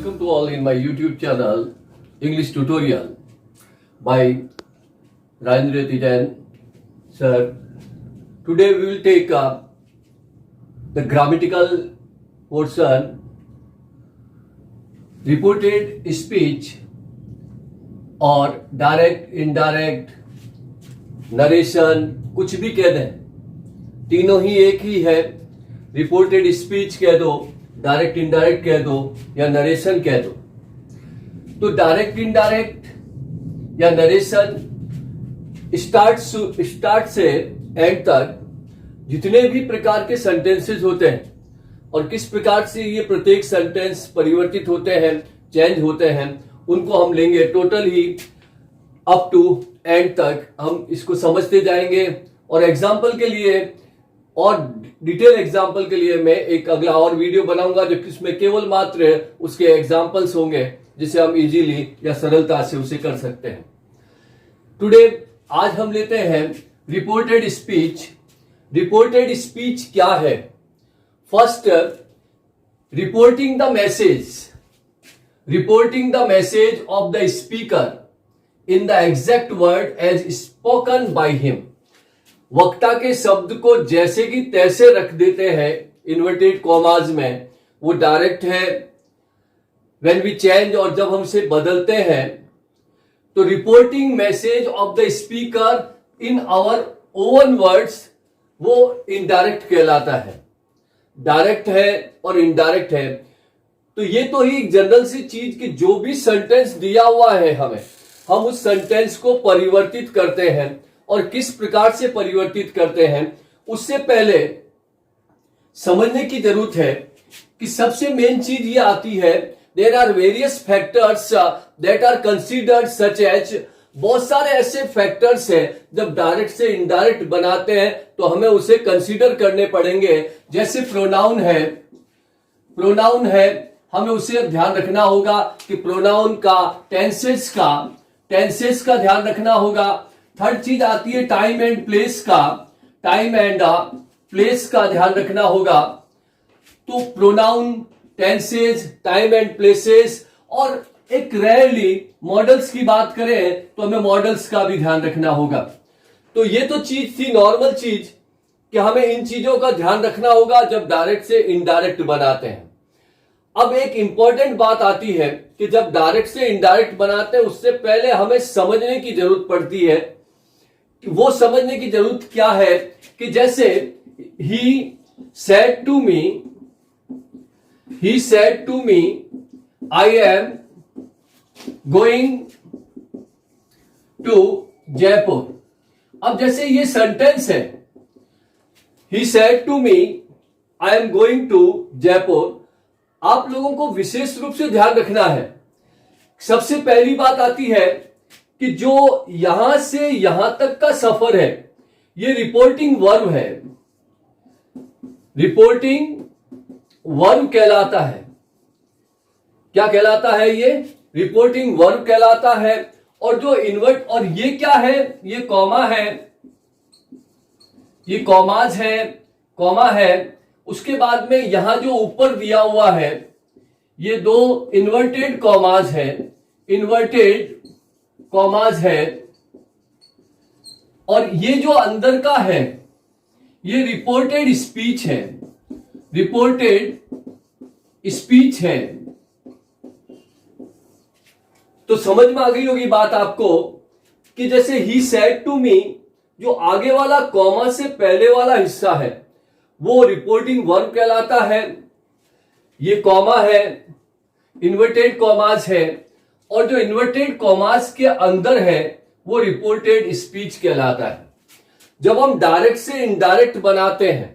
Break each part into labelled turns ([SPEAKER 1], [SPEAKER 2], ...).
[SPEAKER 1] welcome to all in my YouTube channel English Tutorial by Rajendra Tijan sir. Today we will take up the grammatical portion, reported speech और direct indirect narration, कुछ भी कह दें, तीनों ही एक ही है। Reported speech कह दो, डायरेक्ट इनडायरेक्ट कह दो या नरेशन कह दो। तो डायरेक्ट इनडायरेक्ट या नरेशन स्टार्ट से एंड तक जितने भी प्रकार के सेंटेंसेस होते हैं और किस प्रकार से ये प्रत्येक सेंटेंस परिवर्तित होते हैं, चेंज होते हैं, उनको हम लेंगे। टोटल ही अप टू एंड तक हम इसको समझते जाएंगे। और एग्जाम्पल के लिए और डिटेल एग्जाम्पल के लिए मैं एक अगला और वीडियो बनाऊंगा जो किसमें केवल मात्र उसके एग्जाम्पल्स होंगे जिसे हम इजीली या सरलता से उसे कर सकते हैं। टुडे आज हम लेते हैं रिपोर्टेड स्पीच। रिपोर्टेड स्पीच क्या है? First, reporting the message, reporting the message of the speaker in the exact word as spoken by him. वक्ता के शब्द को जैसे कि तैसे रख देते हैं इन्वर्टेड कॉमाज में, वो डायरेक्ट है। व्हेन वी चेंज, और जब हम इसे बदलते हैं तो reporting message of the speaker in our own words, वो इनडायरेक्ट कहलाता है। डायरेक्ट है और इनडायरेक्ट है। तो ये तो ही जनरल सी चीज कि जो भी सेंटेंस दिया हुआ है हमें, हम उस सेंटेंस को परिवर्तित करते हैं। और किस प्रकार से परिवर्तित करते हैं उससे पहले समझने की जरूरत है कि सबसे मेन चीज ये आती है, there are various factors that are considered such as. बहुत सारे ऐसे फैक्टर्स हैं जब डायरेक्ट से इनडायरेक्ट बनाते हैं तो हमें उसे कंसीडर करने पड़ेंगे। जैसे प्रोनाउन है, प्रोनाउन है, हमें उसे ध्यान रखना होगा कि प्रोनाउन का टेंसेस का ध्यान रखना होगा। थर्ड चीज आती है टाइम एंड प्लेस का, टाइम एंड प्लेस का ध्यान रखना होगा। तो pronoun, tenses, time and places, और एक रेयरली मॉडल्स की बात करें तो हमें मॉडल्स का भी ध्यान रखना होगा। तो ये तो चीज थी नॉर्मल चीज कि हमें इन चीजों का ध्यान रखना होगा जब डायरेक्ट से इनडायरेक्ट बनाते हैं। अब एक इंपॉर्टेंट बात आती है कि जब डायरेक्ट से इनडायरेक्ट बनाते हैं उससे पहले हमें समझने की जरूरत पड़ती है। वो समझने की जरूरत क्या है कि जैसे ही said to me I am going to Jaipur. अब जैसे ये सेंटेंस है, he said to me I am going to Jaipur, आप लोगों को विशेष रूप से ध्यान रखना है। सबसे पहली बात आती है कि जो यहां से यहां तक का सफर है ये रिपोर्टिंग वर्ब है, रिपोर्टिंग वर्ब कहलाता है। क्या कहलाता है? ये रिपोर्टिंग वर्ब कहलाता है। और जो इन्वर्ट, और ये क्या है? ये कॉमा है, ये कॉमाज है, कॉमा है। उसके बाद में यहां जो ऊपर दिया हुआ है ये दो इन्वर्टेड कॉमाज है, इन्वर्टेड कॉमाज है। और ये जो अंदर का है ये रिपोर्टेड स्पीच है, रिपोर्टेड स्पीच है। तो समझ में आ गई होगी बात आपको कि जैसे ही सेड टू मी, जो आगे वाला कॉमा से पहले वाला हिस्सा है वो रिपोर्टिंग वर्ब कहलाता है। ये कॉमा है, इन्वर्टेड कॉमाज है, और जो इन्वर्टेड कॉमास के अंदर है वो रिपोर्टेड स्पीच कहलाता है। जब हम डायरेक्ट से इनडायरेक्ट बनाते हैं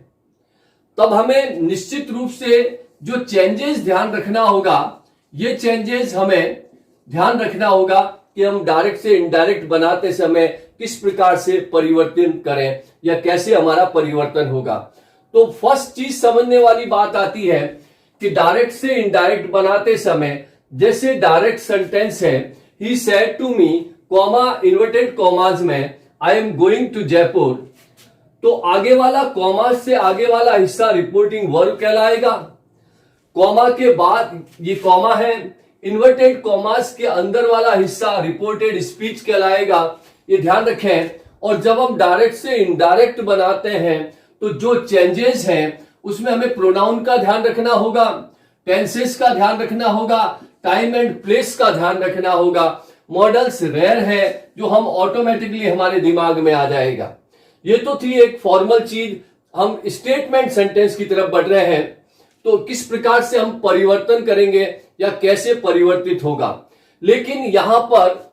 [SPEAKER 1] तब हमें निश्चित रूप से जो चेंजेस ध्यान रखना होगा, ये चेंजेस हमें ध्यान रखना होगा कि हम डायरेक्ट से इनडायरेक्ट बनाते समय किस प्रकार से परिवर्तन करें या कैसे हमारा परिवर्तन होगा। तो फर्स्ट चीज समझने वाली बात आती है कि डायरेक्ट से इनडायरेक्ट बनाते समय जैसे डायरेक्ट सेंटेंस है, he said to me, comma inverted commas में I am going to Jaipur, तो आगे वाला कॉमा से आगे वाला हिस्सा रिपोर्टिंग वर्ब कहलाएगा। कॉमा के बाद ये कॉमा है, इन्वर्टेड कॉमास के अंदर वाला हिस्सा रिपोर्टेड स्पीच कहलाएगा, ये ध्यान रखें। और जब हम डायरेक्ट से इनडायरेक्ट बनाते हैं तो जो चेंजेस हैं उसमें हमें प्रोनाउन का ध्यान रखना होगा, टेंसेस का ध्यान रखना होगा, टाइम एंड प्लेस का ध्यान रखना होगा। मॉडल्स रेयर है जो हम ऑटोमेटिकली हमारे दिमाग में आ जाएगा। ये तो थी एक फॉर्मल चीज। हम स्टेटमेंट सेंटेंस की तरफ बढ़ रहे हैं, तो किस प्रकार से हम परिवर्तन करेंगे या कैसे परिवर्तित होगा। लेकिन यहां पर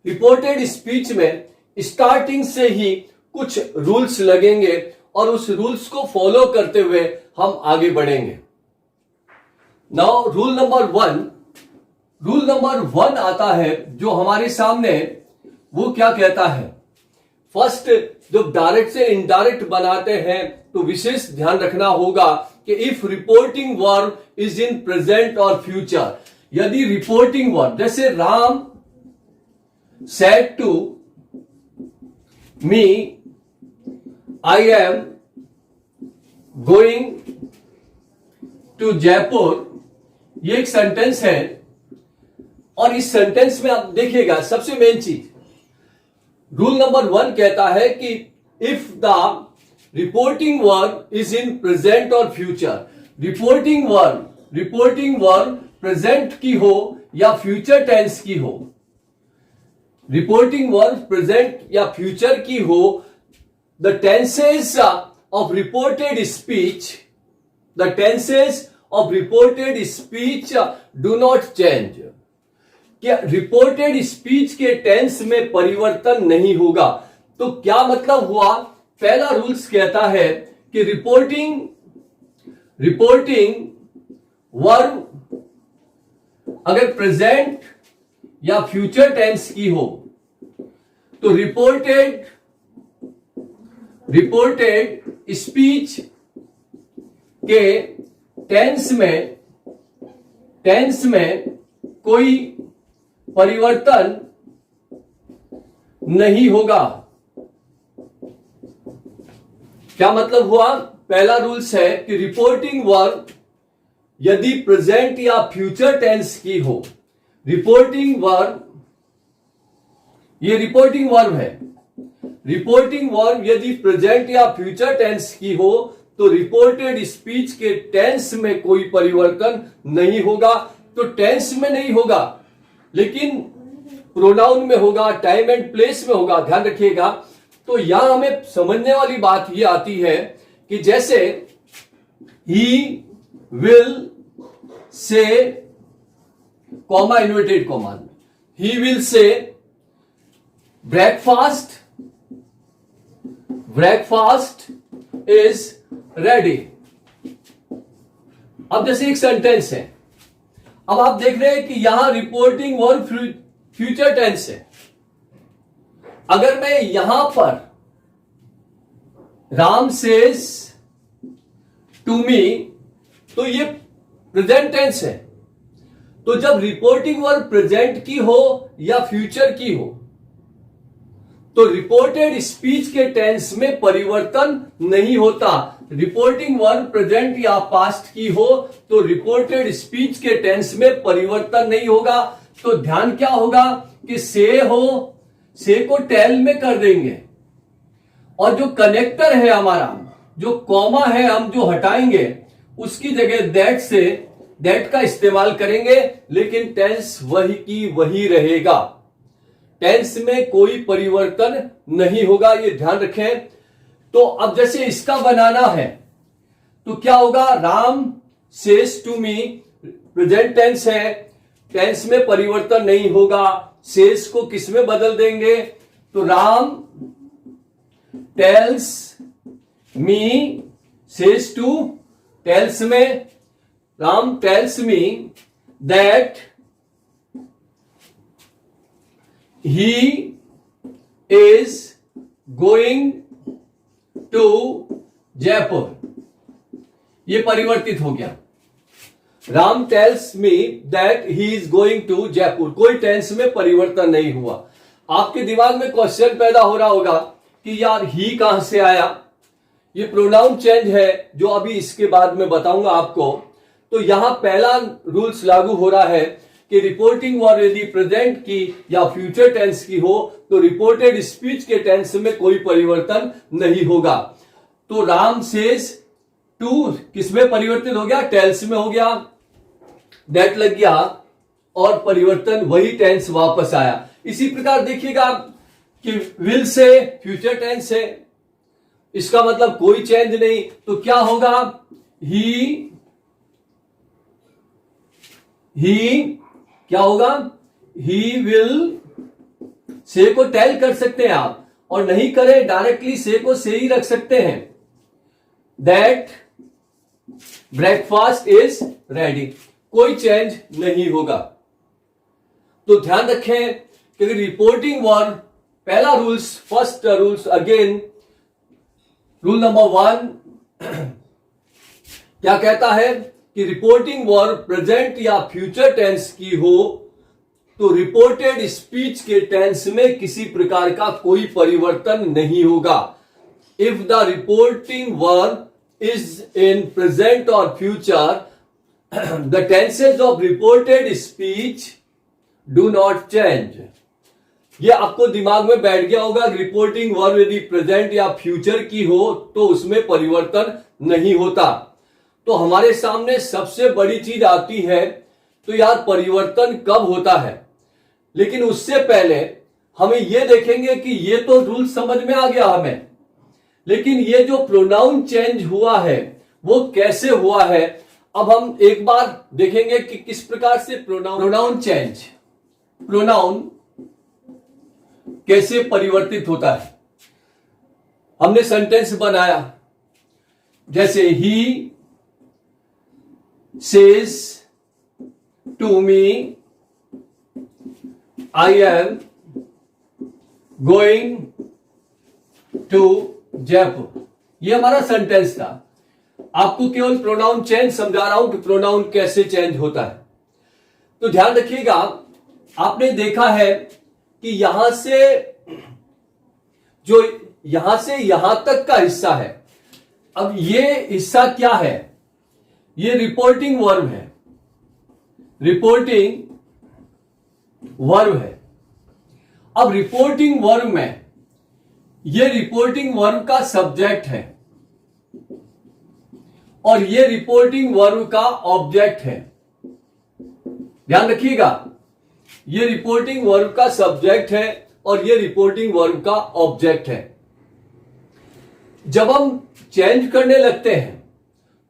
[SPEAKER 1] रिपोर्टेड स्पीच में स्टार्टिंग से ही कुछ रूल्स लगेंगे और उस रूल्स को फॉलो करते हुए हम आगे बढ़ेंगे। नाउ रूल नंबर वन आता है जो हमारे सामने, वो क्या कहता है। फर्स्ट, जब डायरेक्ट से इनडायरेक्ट बनाते हैं तो विशेष ध्यान रखना होगा कि if reporting verb is in present और फ्यूचर, यदि रिपोर्टिंग वर्ब जैसे Ram said to me I am going to Jaipur, ये एक सेंटेंस है। और इस सेंटेंस में आप देखिएगा सबसे मेन चीज, रूल नंबर 1 कहता है कि if the reporting verb is in present और फ्यूचर, रिपोर्टिंग वर्ब प्रेजेंट की हो या फ्यूचर टेंस की हो, रिपोर्टिंग वर्ब प्रेजेंट या फ्यूचर की हो, the tenses of reported speech do not change. क्या रिपोर्टेड स्पीच के टेंस में परिवर्तन नहीं होगा। तो क्या मतलब हुआ, पहला रूल्स कहता है कि रिपोर्टिंग वर्ब अगर प्रेजेंट या फ्यूचर टेंस की हो तो रिपोर्टेड स्पीच के टेंस में कोई परिवर्तन नहीं होगा। क्या मतलब हुआ, पहला रूल्स है कि रिपोर्टिंग वर्ब यदि प्रेजेंट या फ्यूचर टेंस की हो, ये रिपोर्टिंग वर्ब है, रिपोर्टिंग वर्ब यदि प्रेजेंट या फ्यूचर टेंस की हो तो रिपोर्टेड स्पीच के टेंस में कोई परिवर्तन नहीं होगा। तो टेंस में नहीं होगा लेकिन प्रोनाउन में होगा, टाइम एंड प्लेस में होगा, ध्यान रखिएगा। तो यहां हमें समझने वाली बात यह आती है कि जैसे he will say, comma inverted comma में, he will say breakfast is ready. अब जैसे एक सेंटेंस है, अब आप देख रहे हैं कि यहां रिपोर्टिंग वर्ब फ्यूचर टेंस है। अगर मैं यहां पर राम सेज टू मी, तो ये प्रेजेंट टेंस है। तो जब रिपोर्टिंग वर्ब प्रेजेंट की हो या फ्यूचर की हो तो रिपोर्टेड स्पीच के टेंस में परिवर्तन नहीं होता। रिपोर्टिंग वर्ब प्रेजेंट या पास्ट की हो तो रिपोर्टेड स्पीच के टेंस में परिवर्तन नहीं होगा। तो ध्यान क्या होगा कि से को टेल में कर देंगे और जो कनेक्टर है हमारा, जो कॉमा है, हम जो हटाएंगे उसकी जगह दैट का इस्तेमाल करेंगे, लेकिन टेंस वही की वही रहेगा, टेंस में कोई परिवर्तन नहीं होगा, ये ध्यान रखें। तो अब जैसे इसका बनाना है तो क्या होगा, Ram says to me, present tense है, टेंस में परिवर्तन नहीं होगा। सेज को किस में बदल देंगे, तो Ram tells me, says to tells में, Ram tells me that he is going to Jaipur. ये परिवर्तित हो गया, Ram tells me that he is going to Jaipur. कोई टेंस में परिवर्तन नहीं हुआ। आपके दिमाग में क्वेश्चन पैदा हो रहा होगा कि यार ही कहां से आया, ये प्रोनाउन चेंज है जो अभी इसके बाद में बताऊंगा आपको। तो यहां पहला रूल्स लागू हो रहा है कि रिपोर्टिंग वर्ब यदि प्रेजेंट की या फ्यूचर टेंस की हो तो रिपोर्टेड स्पीच के टेंस में कोई परिवर्तन नहीं होगा। तो राम सेज टू किसमें परिवर्तित हो गया? टेल्स में हो गया, दैट लग गया और परिवर्तन वही टेंस वापस आया। इसी प्रकार देखिएगा कि विल से फ्यूचर टेंस है, इसका मतलब कोई चेंज नहीं, तो क्या होगा? ही क्या होगा? ही विल से को टेल कर सकते हैं आप, और नहीं करें डायरेक्टली से को से ही रख सकते हैं। दैट ब्रेकफास्ट इज रेडी, कोई चेंज नहीं होगा। तो ध्यान रखें कि रिपोर्टिंग वर्ब पहला rules, first rules again, rule number 1 क्या कहता है कि रिपोर्टिंग वर्ब प्रेजेंट या फ्यूचर टेंस की हो तो रिपोर्टेड स्पीच के टेंस में किसी प्रकार का कोई परिवर्तन नहीं होगा। If the reporting verb is in present और future the tenses of reported speech do not change. ये आपको दिमाग में बैठ गया होगा, रिपोर्टिंग वर्ब यदि प्रेजेंट या फ्यूचर की हो तो उसमें परिवर्तन नहीं होता। तो हमारे सामने सबसे बड़ी चीज आती है, तो यार परिवर्तन कब होता है? लेकिन उससे पहले हमें यह देखेंगे कि ये तो रूल समझ में आ गया हमें, लेकिन ये जो प्रोनाउन चेंज हुआ है वो कैसे हुआ है? अब हम एक बार देखेंगे कि किस प्रकार से प्रोनाउन चेंज, प्रोनाउन कैसे परिवर्तित होता है। हमने सेंटेंस बनाया, जैसे ही says to me I am going to Jaipur, ये हमारा सेंटेंस था। आपको केवल प्रोनाउन चेंज समझा रहा हूं कि प्रोनाउन कैसे चेंज होता है। तो ध्यान रखिएगा, आपने देखा है कि यहां से यहां तक का हिस्सा है। अब ये हिस्सा क्या है? ये रिपोर्टिंग वर्ब है, रिपोर्टिंग वर्ब है। अब रिपोर्टिंग वर्ब में ये रिपोर्टिंग वर्ब का सब्जेक्ट है और ये रिपोर्टिंग वर्ब का ऑब्जेक्ट है। ध्यान रखिएगा, ये रिपोर्टिंग वर्ब का सब्जेक्ट है और ये रिपोर्टिंग वर्ब का ऑब्जेक्ट है। जब हम चेंज करने लगते हैं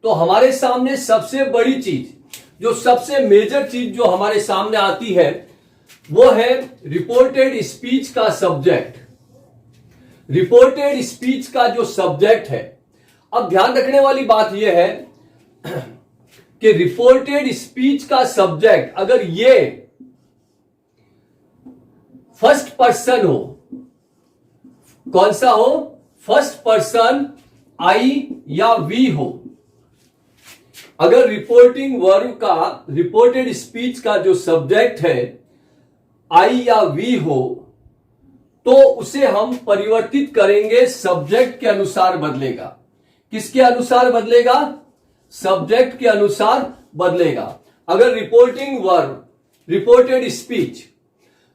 [SPEAKER 1] तो हमारे सामने सबसे बड़ी चीज, जो सबसे मेजर चीज जो हमारे सामने आती है वो है रिपोर्टेड स्पीच का सब्जेक्ट। रिपोर्टेड स्पीच का जो सब्जेक्ट है, अब ध्यान रखने वाली बात यह है कि रिपोर्टेड स्पीच का सब्जेक्ट अगर ये फर्स्ट पर्सन हो, कौन सा हो? फर्स्ट पर्सन आई या वी हो। अगर रिपोर्टिंग वर्ब का, रिपोर्टेड स्पीच का जो सब्जेक्ट है आई या वी हो तो उसे हम परिवर्तित करेंगे, सब्जेक्ट के अनुसार बदलेगा। किसके अनुसार बदलेगा? सब्जेक्ट के अनुसार बदलेगा। अगर रिपोर्टिंग वर्ब,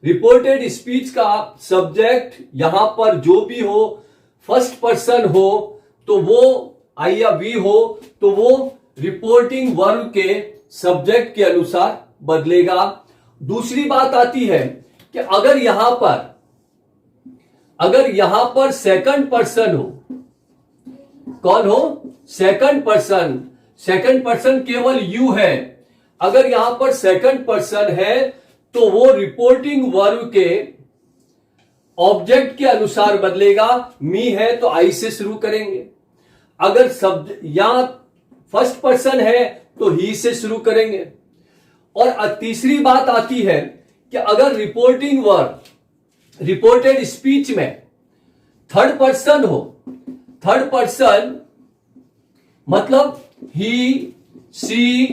[SPEAKER 1] रिपोर्टेड स्पीच का सब्जेक्ट यहां पर जो भी हो, फर्स्ट पर्सन हो तो वो आई या वी हो, तो वो रिपोर्टिंग वर्ब के सब्जेक्ट के अनुसार बदलेगा। दूसरी बात आती है कि अगर यहां पर सेकंड पर्सन हो, कौन हो? सेकंड पर्सन केवल यू है। अगर यहां पर सेकंड पर्सन है तो वो रिपोर्टिंग वर्ब के ऑब्जेक्ट के अनुसार बदलेगा। मी है तो आई से शुरू करेंगे। अगर यहां फर्स्ट पर्सन है तो ही से शुरू करेंगे। और तीसरी बात आती है कि अगर रिपोर्टिंग वर्ब, रिपोर्टेड स्पीच में थर्ड पर्सन हो, थर्ड पर्सन मतलब ही, सी,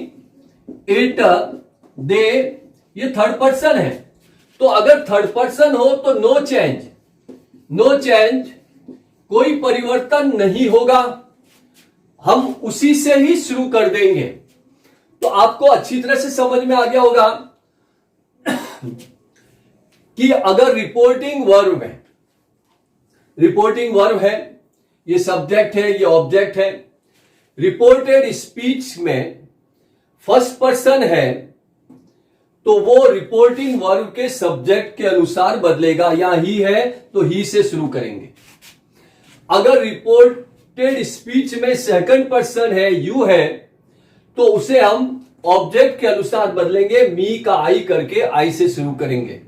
[SPEAKER 1] इट, दे, ये थर्ड पर्सन है। तो अगर थर्ड पर्सन हो तो नो चेंज, कोई परिवर्तन नहीं होगा, हम उसी से ही शुरू कर देंगे। तो तो आपको अच्छी तरह से समझ में आ गया होगा कि अगर रिपोर्टिंग वर्ब है, ये सब्जेक्ट है, ये ऑब्जेक्ट है, रिपोर्टेड स्पीच में फर्स्ट पर्सन है, तो वो रिपोर्टिंग वर्ब के सब्जेक्ट के अनुसार बदलेगा। या ही है तो ही से शुरू करेंगे। अगर रिपोर्टेड स्पीच में सेकंड पर्सन है, यू है, तो उसे हम ऑब्जेक्ट के अनुसार बदलेंगे, मी का आई करके आई से शुरू करेंगे।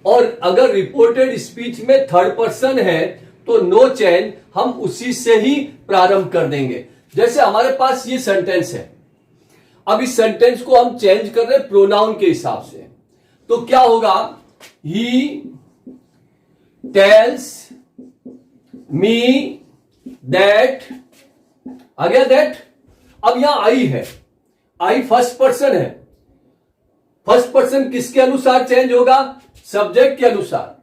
[SPEAKER 1] और अगर रिपोर्टेड स्पीच में थर्ड पर्सन है तो नो चेंज, हम उसी से ही प्रारंभ कर देंगे। जैसे हमारे पास ये सेंटेंस है, अब इस सेंटेंस को हम चेंज कर रहे हैं प्रोनाउन के हिसाब से, तो क्या होगा? ही टेल्स मी दैट, आ गया दैट। अब यहां आई है, आई फर्स्ट पर्सन है। फर्स्ट पर्सन किसके अनुसार चेंज होगा? सब्जेक्ट के अनुसार।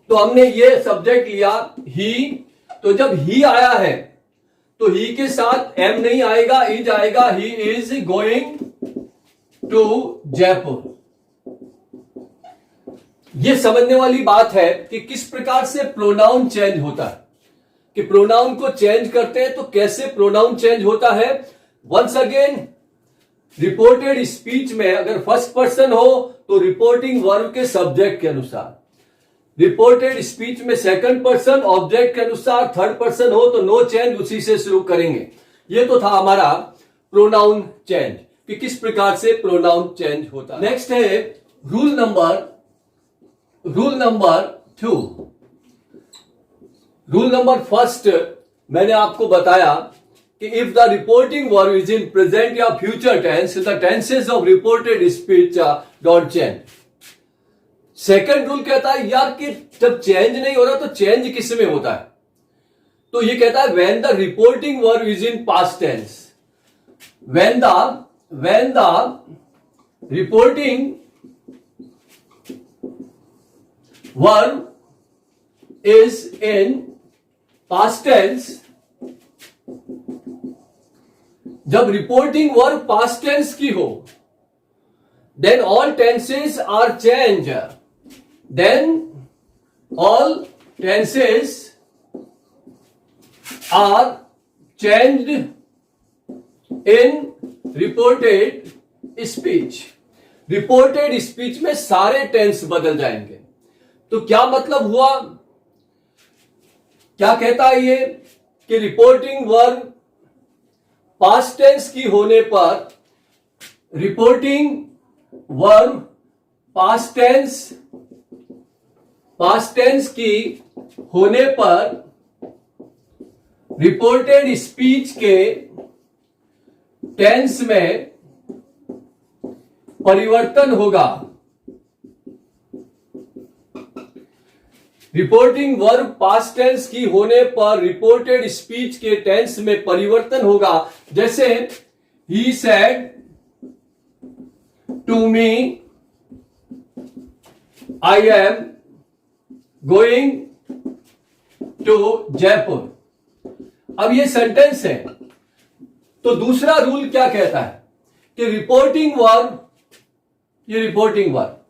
[SPEAKER 1] तो हमने ये सब्जेक्ट लिया ही, तो जब ही आया है तो ही के साथ एम नहीं आएगा, इज आएगा। He is going to Jaipur. ये समझने वाली बात है कि किस प्रकार से प्रोनाउन चेंज होता है, कि प्रोनाउन को चेंज करते हैं तो कैसे प्रोनाउन चेंज होता है। वंस अगेन, रिपोर्टेड स्पीच में अगर फर्स्ट पर्सन हो तो रिपोर्टिंग वर्ब के सब्जेक्ट के अनुसार, रिपोर्टेड स्पीच में सेकंड पर्सन ऑब्जेक्ट के अनुसार, थर्ड पर्सन हो तो नो चेंज, उसी से शुरू करेंगे। ये तो था हमारा प्रोनाउन चेंज, कि किस प्रकार से प्रोनाउन चेंज होता है। नेक्स्ट है rule number 2। Rule number first मैंने आपको बताया कि if the reporting verb is in present या future tense, the tenses of reported speech don't change. Second rule कहता है यार कि जब चेंज नहीं हो रहा तो चेंज किस में होता है? तो ये कहता है when the reporting verb is in past tense, when the reporting verb is in past tense, जब रिपोर्टिंग वर्ब पास्ट टेंस की हो, then all tenses are changed. Then all tenses are changed in reported speech. Reported speech में सारे tense बदल जाएंगे। तो क्या मतलब हुआ? क्या कहता है ये कि रिपोर्टिंग वर्ब पास्ट टेंस की होने पर, रिपोर्टिंग वर्ब पास्ट टेंस की होने पर रिपोर्टेड स्पीच के टेंस में परिवर्तन होगा। रिपोर्टिंग वर्ब पास्ट टेंस की होने पर रिपोर्टेड स्पीच के टेंस में परिवर्तन होगा। जैसे ही said to me I am going to Jaipur. अब ये सेंटेंस है, तो दूसरा रूल क्या कहता है कि रिपोर्टिंग वर्ब, ये रिपोर्टिंग वर्ब,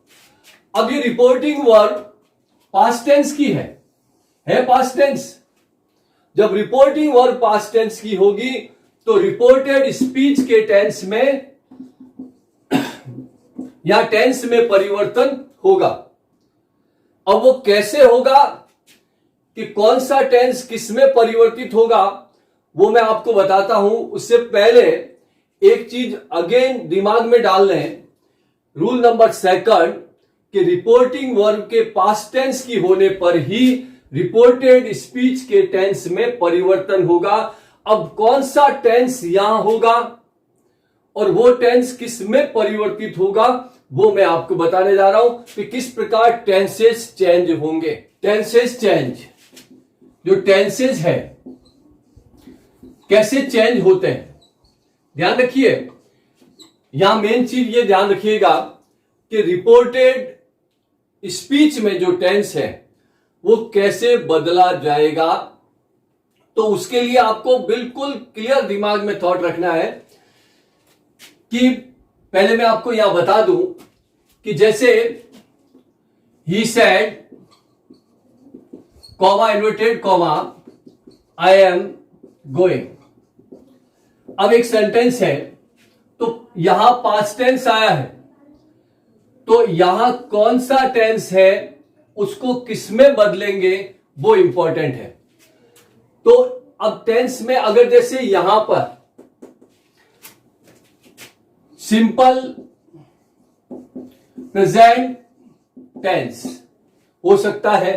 [SPEAKER 1] अब ये रिपोर्टिंग वर्ब पास्ट टेंस की है पास्ट टेंस। जब रिपोर्टिंग वर्ब पास्ट टेंस की होगी तो रिपोर्टेड स्पीच के टेंस में या टेंस में परिवर्तन होगा। अब वो कैसे होगा, कि कौन सा टेंस किस में परिवर्तित होगा, वो मैं आपको बताता हूं। उससे पहले एक चीज अगेन दिमाग में डाल लें। रूल नंबर सेकंड, कि रिपोर्टिंग वर्ब के पास्ट टेंस की होने पर ही रिपोर्टेड स्पीच के टेंस में परिवर्तन होगा। अब कौन सा टेंस यहां होगा और वो टेंस किस में परिवर्तित होगा, वो मैं आपको बताने जा रहा हूं कि किस प्रकार टेंसेस चेंज होंगे। टेंसेस चेंज, जो टेंसेस है कैसे चेंज होते हैं, ध्यान रखिए। यहां मेन चीज ये ध्यान रखिएगा कि रिपोर्टेड स्पीच में जो टेंस है वो कैसे बदला जाएगा। तो उसके लिए आपको बिल्कुल क्लियर दिमाग में थॉट रखना है कि पहले मैं आपको यहां बता दूं कि जैसे he said comma inverted comma I am going. अब एक सेंटेंस है तो यहां पास्ट टेंस आया है, तो यहां कौन सा टेंस है उसको किसमें बदलेंगे वो इंपॉर्टेंट है। तो अब टेंस में अगर जैसे यहां पर सिंपल प्रेजेंट टेंस हो सकता है,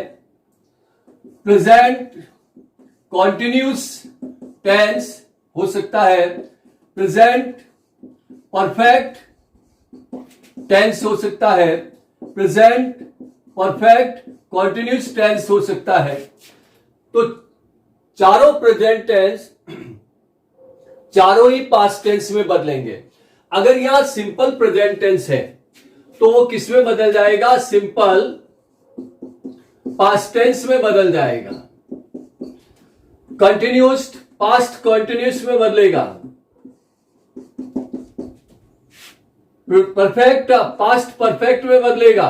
[SPEAKER 1] प्रेजेंट कॉन्टिन्यूस टेंस हो सकता है, प्रेजेंट परफेक्ट टेंस हो सकता है, प्रेजेंट परफेक्ट कॉन्टिन्यूस टेंस हो सकता है। तो चारों प्रेजेंट टेंस चारों ही पास्ट टेंस में बदलेंगे। अगर यहां सिंपल प्रेजेंट टेंस है तो वो किस में बदल जाएगा? सिंपल पास्ट टेंस में बदल जाएगा। कंटिन्यूस पास्ट कंटिन्यूस में बदलेगा। परफेक्ट पास्ट परफेक्ट में बदलेगा।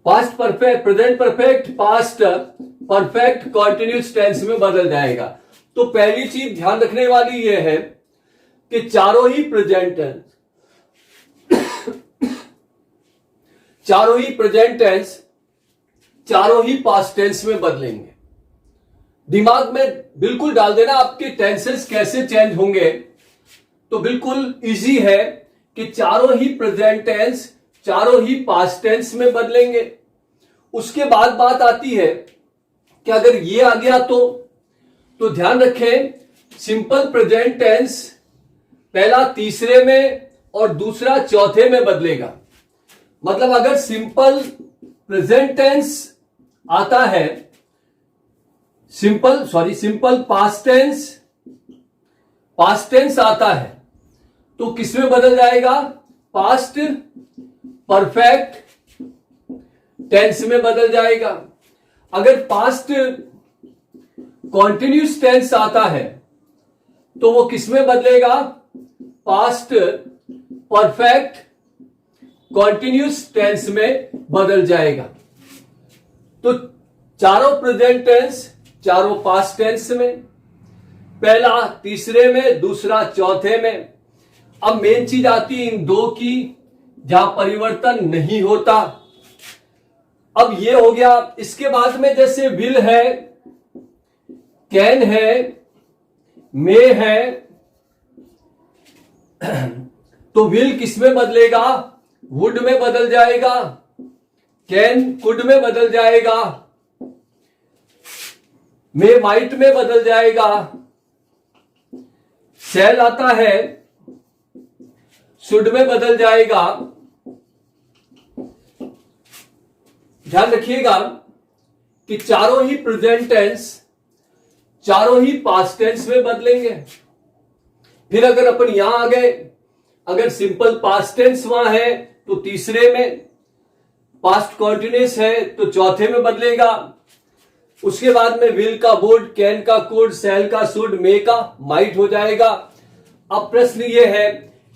[SPEAKER 1] Past perfect present perfect past perfect continuous tense में बदल जाएगा। तो पहली चीज ध्यान रखने वाली यह है कि चारों ही प्रेजेंट टेंस चारों ही प्रेजेंट टेंस चारों ही पास्ट टेंस में बदलेंगे। दिमाग में बिल्कुल डाल देना आपके टेंसेस कैसे चेंज होंगे। तो बिल्कुल इजी है कि चारों ही प्रेजेंट टेंस चारों ही पास्ट टेंस में बदलेंगे। उसके बाद बात आती है कि अगर ये आ गया तो ध्यान रखें सिंपल प्रेजेंट टेंस पहला तीसरे में और दूसरा चौथे में बदलेगा। मतलब अगर सिंपल प्रेजेंट टेंस आता है, सिंपल पास्ट टेंस आता है तो किसमें बदल जाएगा? पास्ट परफेक्ट टेंस में बदल जाएगा। अगर पास्ट कॉन्टिन्यूस टेंस आता है तो वो किसमें बदलेगा? पास्ट परफेक्ट कॉन्टिन्यूस टेंस में बदल जाएगा। तो चारों प्रेजेंट टेंस चारों पास्ट टेंस में, पहला तीसरे में दूसरा चौथे में। अब मेन चीज आती है इन दो की जहां परिवर्तन नहीं होता। अब ये हो गया। इसके बाद में जैसे विल है, कैन है, मे है, तो विल किसमें बदलेगा? वुड में बदल जाएगा। कैन कुड में बदल जाएगा। मे माइट में बदल जाएगा। शैल आता है, शुड में बदल जाएगा। ध्यान रखिएगा कि चारों ही प्रेजेंट टेंस चारों ही पास्ट टेंस में बदलेंगे। फिर अगर अपन यहां आ गए, अगर सिंपल पास्ट टेंस वहां है तो तीसरे में, पास्ट कॉन्टिन्यूस है तो चौथे में बदलेगा। उसके बाद में विल का वुड, कैन का कुड, शैल का शुड, मे का माइट हो जाएगा। अब प्रश्न ये है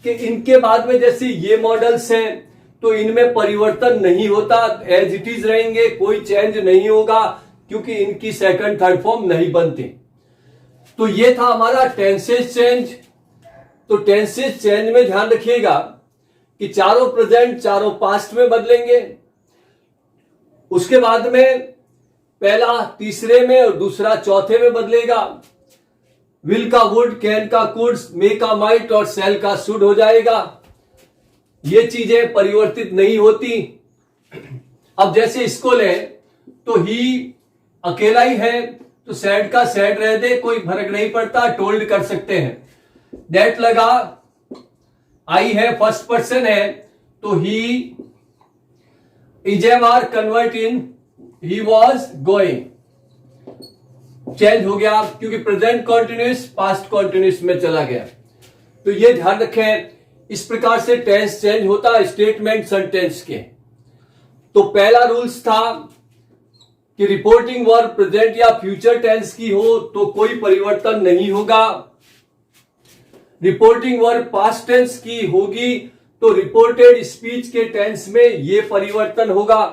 [SPEAKER 1] कि इनके बाद में जैसे ये मॉडल्स हैं तो इनमें परिवर्तन नहीं होता, एज इट इज रहेंगे, कोई चेंज नहीं होगा क्योंकि इनकी सेकंड थर्ड फॉर्म नहीं बनती। तो ये था हमारा टेंसेस चेंज। तो टेंसेस चेंज में ध्यान रखिएगा कि चारों प्रेजेंट चारों पास्ट में बदलेंगे। उसके बाद में पहला तीसरे में और दूसरा चौथे में बदलेगा। विल का वुड, कैन का कुड, मे का माइट और शैल का शुड हो जाएगा। ये चीजें परिवर्तित नहीं होती। अब जैसे इसको लें तो ही अकेला ही है तो सैड का सैड रह दे, कोई फर्क नहीं पड़ता, टोल्ड कर सकते हैं। दैट लगा, आई है फर्स्ट पर्सन है तो he is am are convert in he was going. Change हो गया क्योंकि प्रेजेंट कॉन्टिन्यूस पास्ट कॉन्टिन्यूस में चला गया। तो ये ध्यान रखें, इस प्रकार से टेंस चेंज होता है स्टेटमेंट सेंटेंस के। तो पहला रूल्स था कि रिपोर्टिंग वर्ब प्रेजेंट या फ्यूचर टेंस की हो तो कोई परिवर्तन नहीं होगा। रिपोर्टिंग वर्ब पास्ट टेंस की होगी तो रिपोर्टेड स्पीच के टेंस में ये परिवर्तन होगा।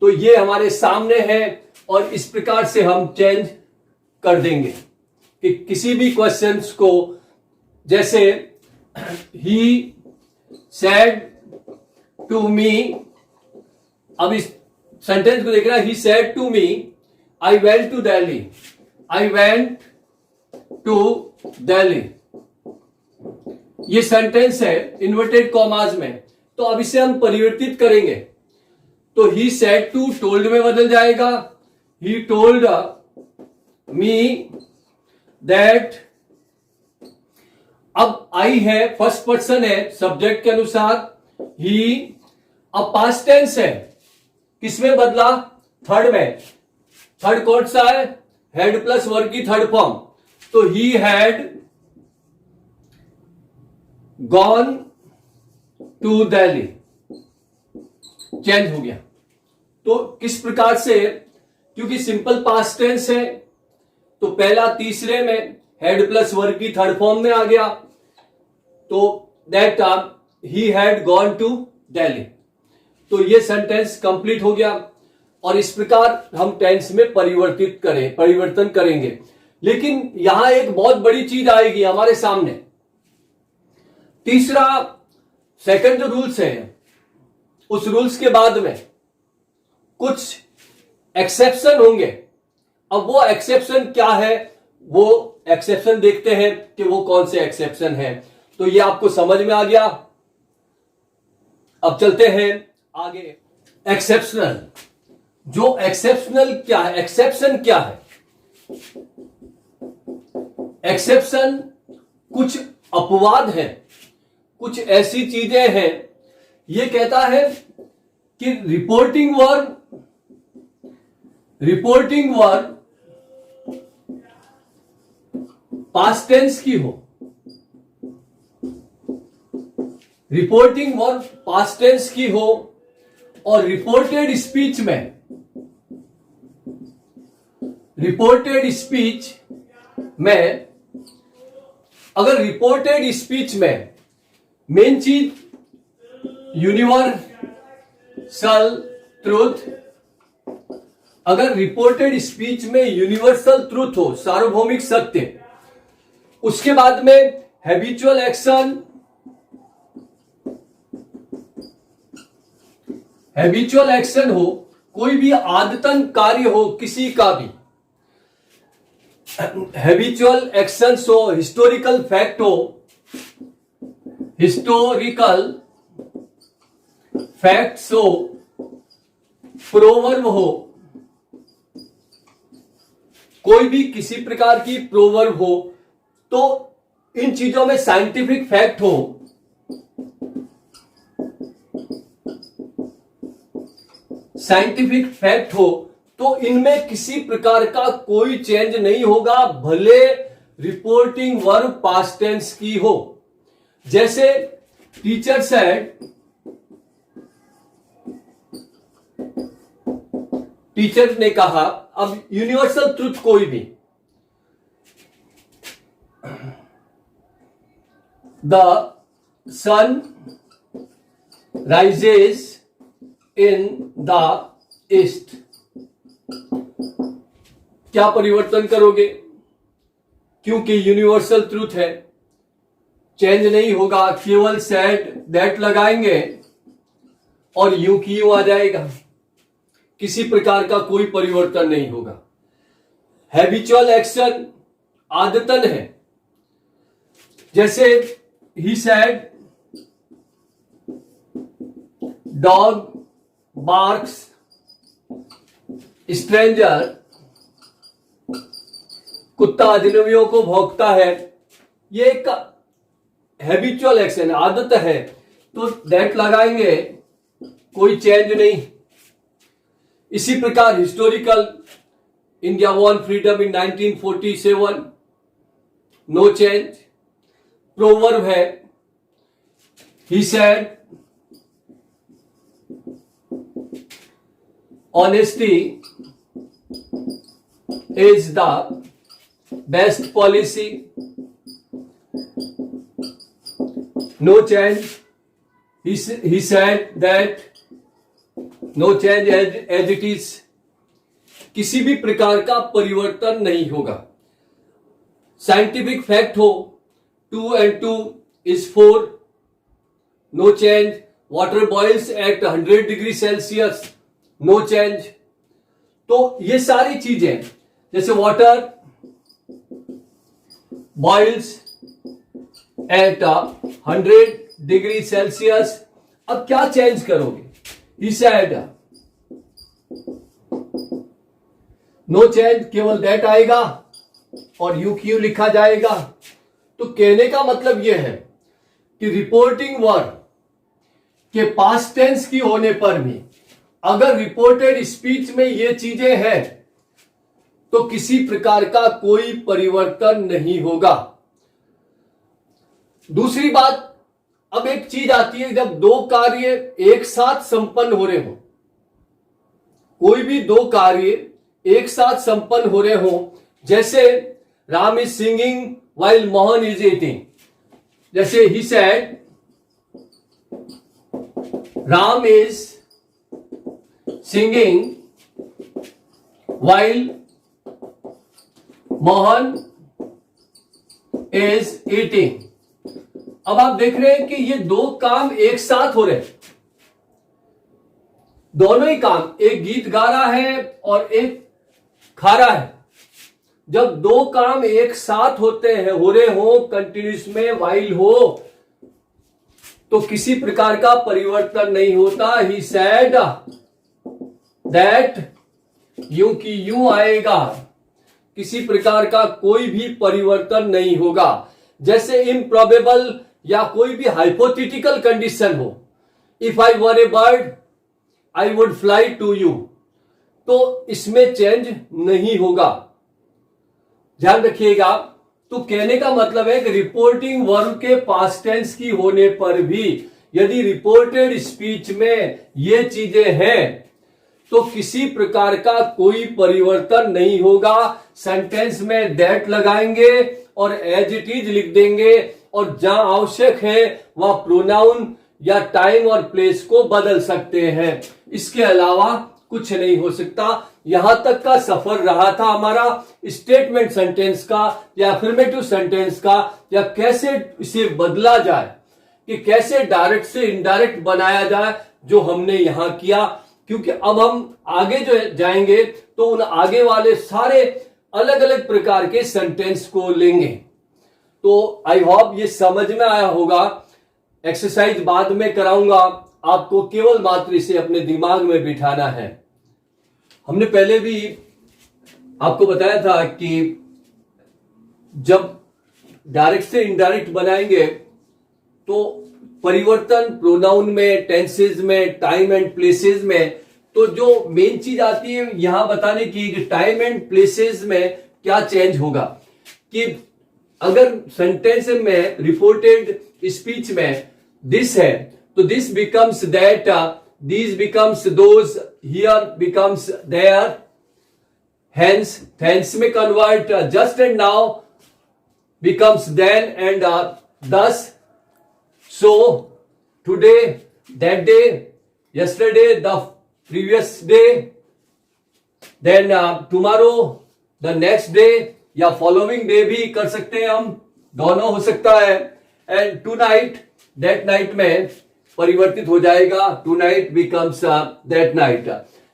[SPEAKER 1] तो ये हमारे सामने है और इस प्रकार से हम चेंज कर देंगे कि किसी भी क्वेश्चंस को, जैसे ही सेड टू मी, अब इस सेंटेंस को देख रहा है, he said to me I went to Delhi, I went to Delhi, ये सेंटेंस है इन्वर्टेड कॉमास में। तो अब इसे हम परिवर्तित करेंगे तो ही सेड टू टोल्ड में बदल जाएगा, ही टोल्ड मी दैट। अब आई है, फर्स्ट पर्सन है सब्जेक्ट के अनुसार, ही। अब पास्ट टेंस है, किसमें बदला? थर्ड में। थर्ड कौन सा है? हैड प्लस वर्ब की थर्ड फॉर्म। तो he had gone to Delhi, change हो गया। तो किस प्रकार से, क्योंकि सिंपल पास्ट टेंस है तो पहला तीसरे में हैड प्लस वर्ब की थर्ड फॉर्म में आ गया, तो that he had gone to Delhi. तो ये सेंटेंस कंप्लीट हो गया और इस प्रकार हम टेंस में परिवर्तन करेंगे। लेकिन यहां एक बहुत बड़ी चीज आएगी हमारे सामने। तीसरा, सेकंड जो रूल्स है, उस रूल्स के बाद में कुछ एक्सेप्शन होंगे। अब वो एक्सेप्शन क्या है, वो एक्सेप्शन देखते हैं कि वो कौन से एक्सेप्शन है। तो ये आपको समझ में आ गया। अब चलते हैं आगे। एक्सेप्शनल, जो एक्सेप्शनल क्या है, एक्सेप्शन क्या है? एक्सेप्शन कुछ अपवाद है, कुछ ऐसी चीजें हैं। ये कहता है कि रिपोर्टिंग वर्ब पास्ट टेंस की हो, रिपोर्टिंग वर्ब पास्ट टेंस की हो और रिपोर्टेड स्पीच में अगर रिपोर्टेड स्पीच में मेन चीज यूनिवर्सल ट्रूथ, अगर रिपोर्टेड स्पीच में यूनिवर्सल ट्रूथ हो, सार्वभौमिक सत्य, उसके बाद में हैबिचुअल एक्शन हो, कोई भी आदतन कार्य हो किसी का भी, हैबिचुअल एक्शन हो, हिस्टोरिकल फैक्ट हो, हिस्टोरिकल फैक्ट्स हो, प्रोवर्ब हो, कोई भी किसी प्रकार की प्रोवर्ब हो, तो इन चीजों में साइंटिफिक फैक्ट हो, तो इनमें किसी प्रकार का कोई चेंज नहीं होगा, भले रिपोर्टिंग वर्ब पास्ट टेंस की हो। जैसे टीचर ने कहा, अब यूनिवर्सल ट्रुथ कोई भी, the sun rises in the east, क्या परिवर्तन करोगे? क्योंकि यूनिवर्सल ट्रूथ है, चेंज नहीं होगा, केवल सेड दैट लगाएंगे और यूं की यूं आ जाएगा, किसी प्रकार का कोई परिवर्तन नहीं होगा। हैबिचुअल एक्शन आदतन है, जैसे he said dog barks stranger, कुत्ता अजनबियों को भौंकता है, ये एक हैबिचुअल एक्शन आदत है, तो दैट लगाएंगे, कोई चेंज नहीं। इसी प्रकार historical, India won freedom in 1947, no change. Proverb है, he said honesty is the best policy, no change, he said that no change as it is, किसी भी प्रकार का परिवर्तन नहीं होगा। साइंटिफिक फैक्ट हो 2 and 2 is 4, no change. Water boils at 100 degree Celsius, no change. तो ये सारी चीजें, जैसे water boils at 100 degree Celsius, अब क्या चेंज करोगे? He said नो चेंज, केवल दैट आएगा और यू क्यू लिखा जाएगा। तो कहने का मतलब यह है कि रिपोर्टिंग वर्ब के पास्ट टेंस की होने पर भी अगर रिपोर्टेड स्पीच में ये चीजें हैं तो किसी प्रकार का कोई परिवर्तन नहीं होगा। दूसरी बात, अब एक चीज आती है, जब दो कार्य एक साथ संपन्न हो रहे हो, कोई भी दो कार्य एक साथ संपन्न हो रहे हो, जैसे Ram is singing while Mohan is eating, जैसे ही said Ram is singing while Mohan is eating. अब आप देख रहे हैं कि ये दो काम एक साथ हो रहे हैं, दोनों ही काम, एक गीत गा रहा है और एक खा रहा है। जब दो काम एक साथ होते हैं, हो रहे हो, कंटिन्यूस में वाइल हो, तो किसी प्रकार का परिवर्तन नहीं होता। ही सेड दैट, यूं की यूं आएगा, किसी प्रकार का कोई भी परिवर्तन नहीं होगा। जैसे इम्प्रॉबेबल या कोई भी हाइपोथेटिकल कंडीशन हो, if I were a bird I would fly to you, तो इसमें चेंज नहीं होगा, ध्यान रखिएगा। तो कहने का मतलब है कि रिपोर्टिंग वर्ब के पास्ट टेंस की होने पर भी यदि रिपोर्टेड स्पीच में ये चीजें हैं तो किसी प्रकार का कोई परिवर्तन नहीं होगा। सेंटेंस में दैट लगाएंगे और एज इट इज लिख देंगे, और जहां आवश्यक है वह प्रोनाउन या टाइम और प्लेस को बदल सकते हैं। इसके अलावा कुछ नहीं हो सकता। यहां तक का सफर रहा था हमारा स्टेटमेंट सेंटेंस का या अफर्मेटिव सेंटेंस का, या कैसे इसे बदला जाए, कि कैसे डायरेक्ट से इनडायरेक्ट बनाया जाए, जो हमने यहां किया। क्योंकि अब हम आगे जो जाएंगे तो उन आगे वाले सारे अलग अलग प्रकार के सेंटेंस को लेंगे। तो आई होप ये समझ में आया होगा। एक्सरसाइज बाद में कराऊंगा, आपको केवल मात्र इसे अपने दिमाग में बिठाना है। हमने पहले भी आपको बताया था कि जब डायरेक्ट से इनडायरेक्ट बनाएंगे तो परिवर्तन प्रोनाउन में, टेंसेज में, टाइम एंड प्लेसेस में, तो जो मेन चीज आती है यहां बताने की कि टाइम एंड प्लेसेस में क्या चेंज होगा। कि अगर सेंटेंस में रिपोर्टेड स्पीच में दिस है तो this becomes that, these becomes those, here becomes there, hence tense में convert just and now becomes then and thus, so today, that day, yesterday, the previous day, then tomorrow, the next day, या following day भी कर सकते हैं हम, दोनों हो सकता है। and tonight, that night में परिवर्तित हो जाएगा, tonight becomes that night.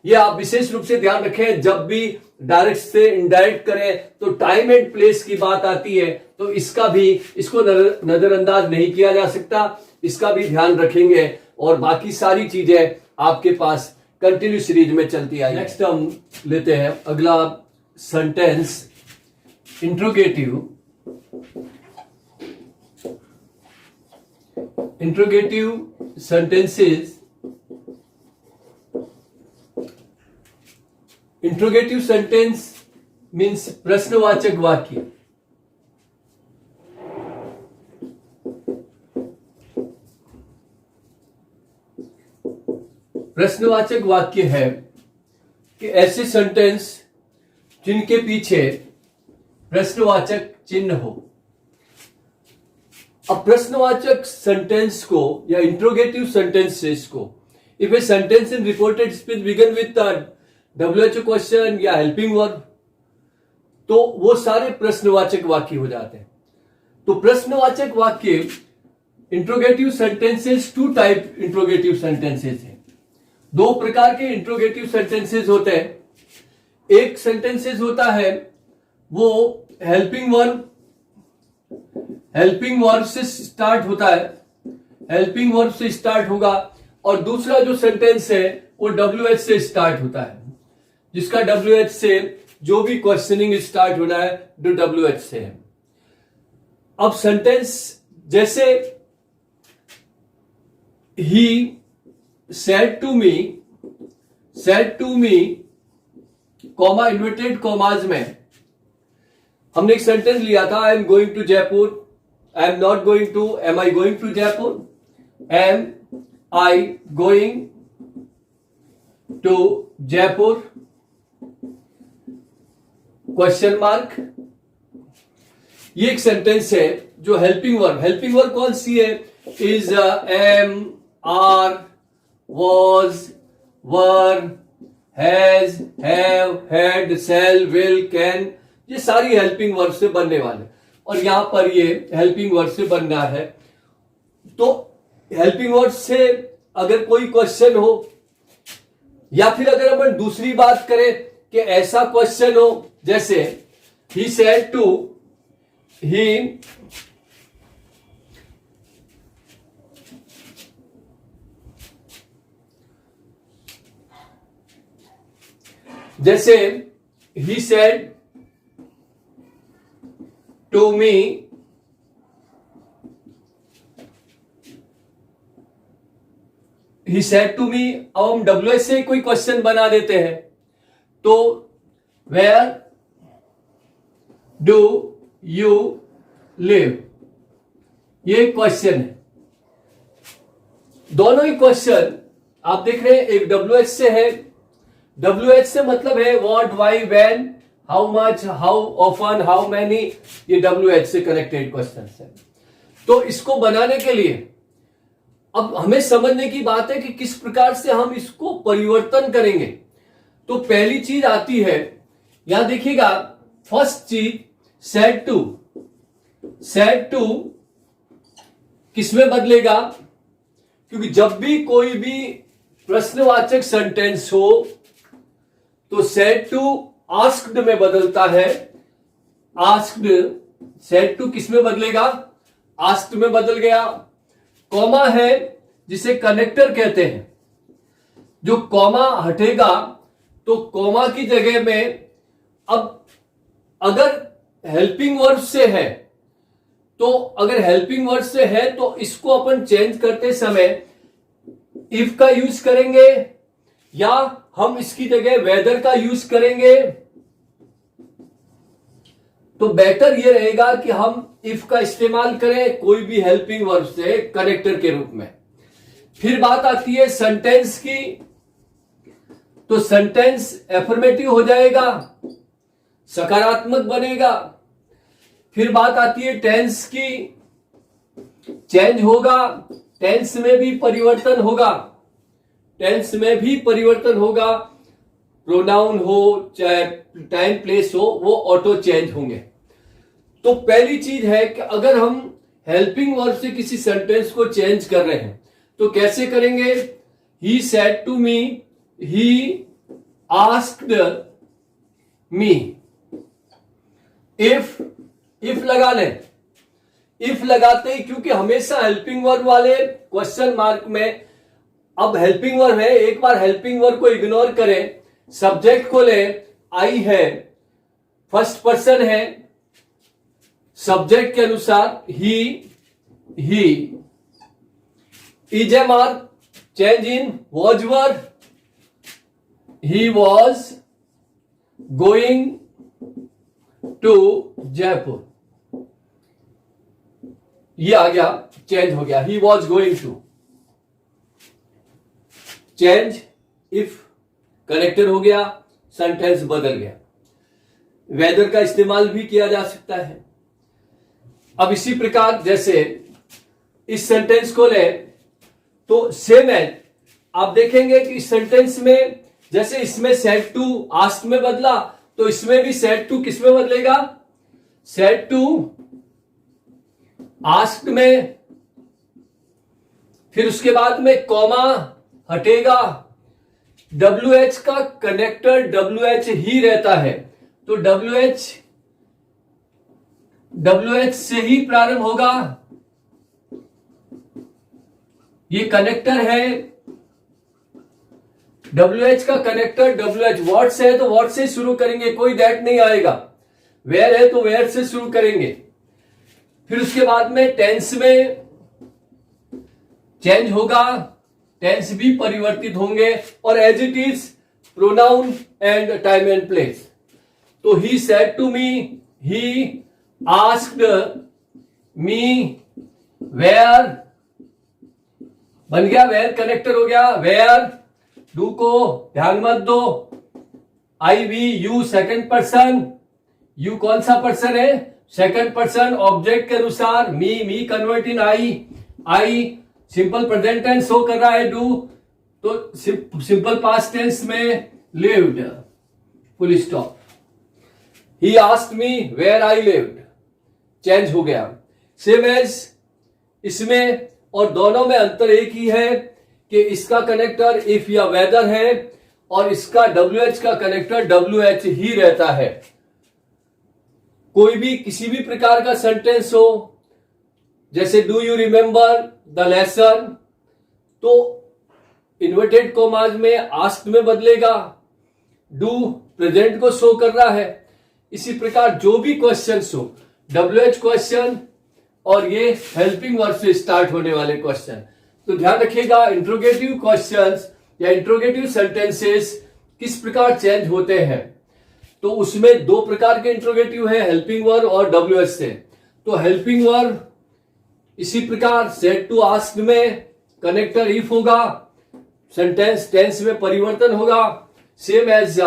[SPEAKER 1] ये आप विशेष रूप से ध्यान रखें, जब भी डायरेक्ट से इनडायरेक्ट करें तो टाइम एंड प्लेस की बात आती है, तो इसको नजरअंदाज नहीं किया जा सकता, इसका भी ध्यान रखेंगे। और बाकी सारी चीजें आपके पास कंटिन्यू सीरीज में चलती आई। नेक्स्ट हम लेते हैं अगला sentence, interrogative. Interrogative sentences, interrogative sentence means प्रश्नवाचक वाक्य। प्रश्नवाचक वाक्य है कि ऐसे सेंटेंस जिनके पीछे प्रश्नवाचक चिन्ह हो। अब प्रश्नवाचक सेंटेंस को या इंट्रोगेटिव सेंटेंसेस को, if a sentence in reported speech begin with WH question या हेल्पिंग वर्ब, तो वो सारे प्रश्नवाचक वाक्य हो जाते हैं। तो प्रश्नवाचक वाक्य interrogative sentences, two type interrogative sentences हैं। दो प्रकार के इंट्रोगेटिव सेंटेंसेस होते हैं। एक सेंटेंसेस होता है वो हेल्पिंग वर्ब से स्टार्ट होता है, हेल्पिंग वर्ब से स्टार्ट होगा, और दूसरा जो सेंटेंस है वो WH से स्टार्ट होता है, जिसका WH से जो भी क्वेश्चनिंग स्टार्ट होना है जो WH से है। अब सेंटेंस जैसे he said to me comma inverted commas में हमने एक सेंटेंस लिया था, I am going to Jaipur, I am not going to, am I going to Jaipur, am I going to Jaipur, question mark. ये एक सेंटेंस है जो हेल्पिंग वर्ब कौन सी है? Is, am, are, was, were, has, have, had, shall, will, can, ये सारी helping verb से बनने वाले, और यहां पर ये हेल्पिंग वर्ब से बनना है। तो हेल्पिंग वर्ब से अगर कोई क्वेश्चन हो, या फिर अगर अपन दूसरी बात करें कि ऐसा क्वेश्चन हो जैसे ही सेड टू, ही जैसे ही said to me, he said to me, अब हम WH से कोई क्वेश्चन बना देते हैं, तो वेयर डू यू लिव, ये क्वेश्चन है। दोनों ही क्वेश्चन आप देख रहे हैं, एक WH से है, WH से मतलब है what, why, when, how much, how often, how many, ये WH से कनेक्टेड क्वेश्चन है। तो इसको बनाने के लिए अब हमें समझने की बात है कि किस प्रकार से हम इसको परिवर्तन करेंगे। तो पहली चीज आती है, यहां देखिएगा, फर्स्ट चीज सेड टू किसमें बदलेगा? क्योंकि जब भी कोई भी प्रश्नवाचक सेंटेंस हो तो सेड टू आस्क्ड में बदलता है। आस्क्ड, सेड टू किस में बदलेगा? आस्क्ड में बदल गया। कॉमा है जिसे कनेक्टर कहते हैं, जो कॉमा हटेगा तो कॉमा की जगह में, अब अगर हेल्पिंग वर्ब से है तो, अगर हेल्पिंग वर्ब से है तो इसको अपन चेंज करते समय इफ का यूज करेंगे या हम इसकी जगह वेदर का यूज करेंगे। तो बेटर ये रहेगा कि हम इफ का इस्तेमाल करें कोई भी हेल्पिंग वर्ब से कनेक्टर के रूप में। फिर बात आती है सेंटेंस की, तो सेंटेंस एफर्मेटिव हो जाएगा, सकारात्मक बनेगा। फिर बात आती है टेंस की, चेंज होगा, टेंस में भी परिवर्तन होगा, टेंस में भी परिवर्तन होगा, प्रोनाउन हो चाहे टाइम प्लेस हो वो ऑटो चेंज होंगे। तो पहली चीज है कि अगर हम हेल्पिंग वर्ब से किसी सेंटेंस को चेंज कर रहे हैं तो कैसे करेंगे? He said to me, he asked me. If लगा लें, इफ लगाते ही, क्योंकि हमेशा हेल्पिंग वर्ब वाले क्वेश्चन मार्क में, अब हेल्पिंग वर्ब है, एक बार हेल्पिंग वर्ब को इग्नोर करें, सब्जेक्ट को लें, आई है, फर्स्ट पर्सन है, सब्जेक्ट के अनुसार he, is am are, change in was were, he was going to Jaipur, ये आ गया, चेंज हो गया, he was going to. Change, if connector हो गया, सेंटेंस बदल गया। वेदर का इस्तेमाल भी किया जा सकता है। अब इसी प्रकार जैसे इस सेंटेंस को लें तो सेम है। आप देखेंगे कि इस सेंटेंस में जैसे इसमें सेड टू आस्क्ड में बदला, तो इसमें भी सेड टू किस में बदलेगा, सेड टू आस्क्ड में। फिर उसके बाद में कॉमा हटेगा, WH का कनेक्टर WH ही रहता है, तो WH से ही प्रारंभ होगा। ये कनेक्टर है, WH का कनेक्टर WH। व्हाट से है तो व्हाट से शुरू करेंगे, कोई दैट नहीं आएगा। वेयर है तो वेयर से शुरू करेंगे। फिर उसके बाद में टेंस में चेंज होगा, टेंस भी परिवर्तित होंगे, और as it is pronoun and time and place. तो he said to me, he asked me, where बन गया, वेयर कनेक्टर हो गया, वेयर। डू को ध्यान मत दो, I we you second person, you कौन सा पर्सन है, सेकंड पर्सन ऑब्जेक्ट के अनुसार। Me convert in I simple present tense show कर रहा है, डू तो सिंपल पास्ट टेंस में lived, full stop. He asked me where I lived, change हो गया। सेम एज इसमें और दोनों में अंतर एक ही है कि इसका कनेक्टर इफ या वेदर है और इसका WH का कनेक्टर WH ही रहता है। कोई भी किसी भी प्रकार का सेंटेंस हो, जैसे do you remember the lesson, तो इन्वर्टेड कॉमाज में आस्क्ड में बदलेगा, डू प्रेजेंट को शो कर रहा है। इसी प्रकार जो भी क्वेश्चन हो, WH क्वेश्चन और ये हेल्पिंग वर्ब से स्टार्ट होने वाले क्वेश्चन, तो ध्यान रखिएगा इंट्रोगेटिव क्वेश्चंस या इंट्रोगेटिव सेंटेंसेस किस प्रकार चेंज होते हैं। तो उसमें दो प्रकार के इंट्रोगेटिव है, हेल्पिंग वर्ब और WH से। तो हेल्पिंग वर्ब इसी प्रकार सेड टू आस्क्ड में कनेक्टर इफ होगा, सेंटेंस टेंस में परिवर्तन होगा। Same as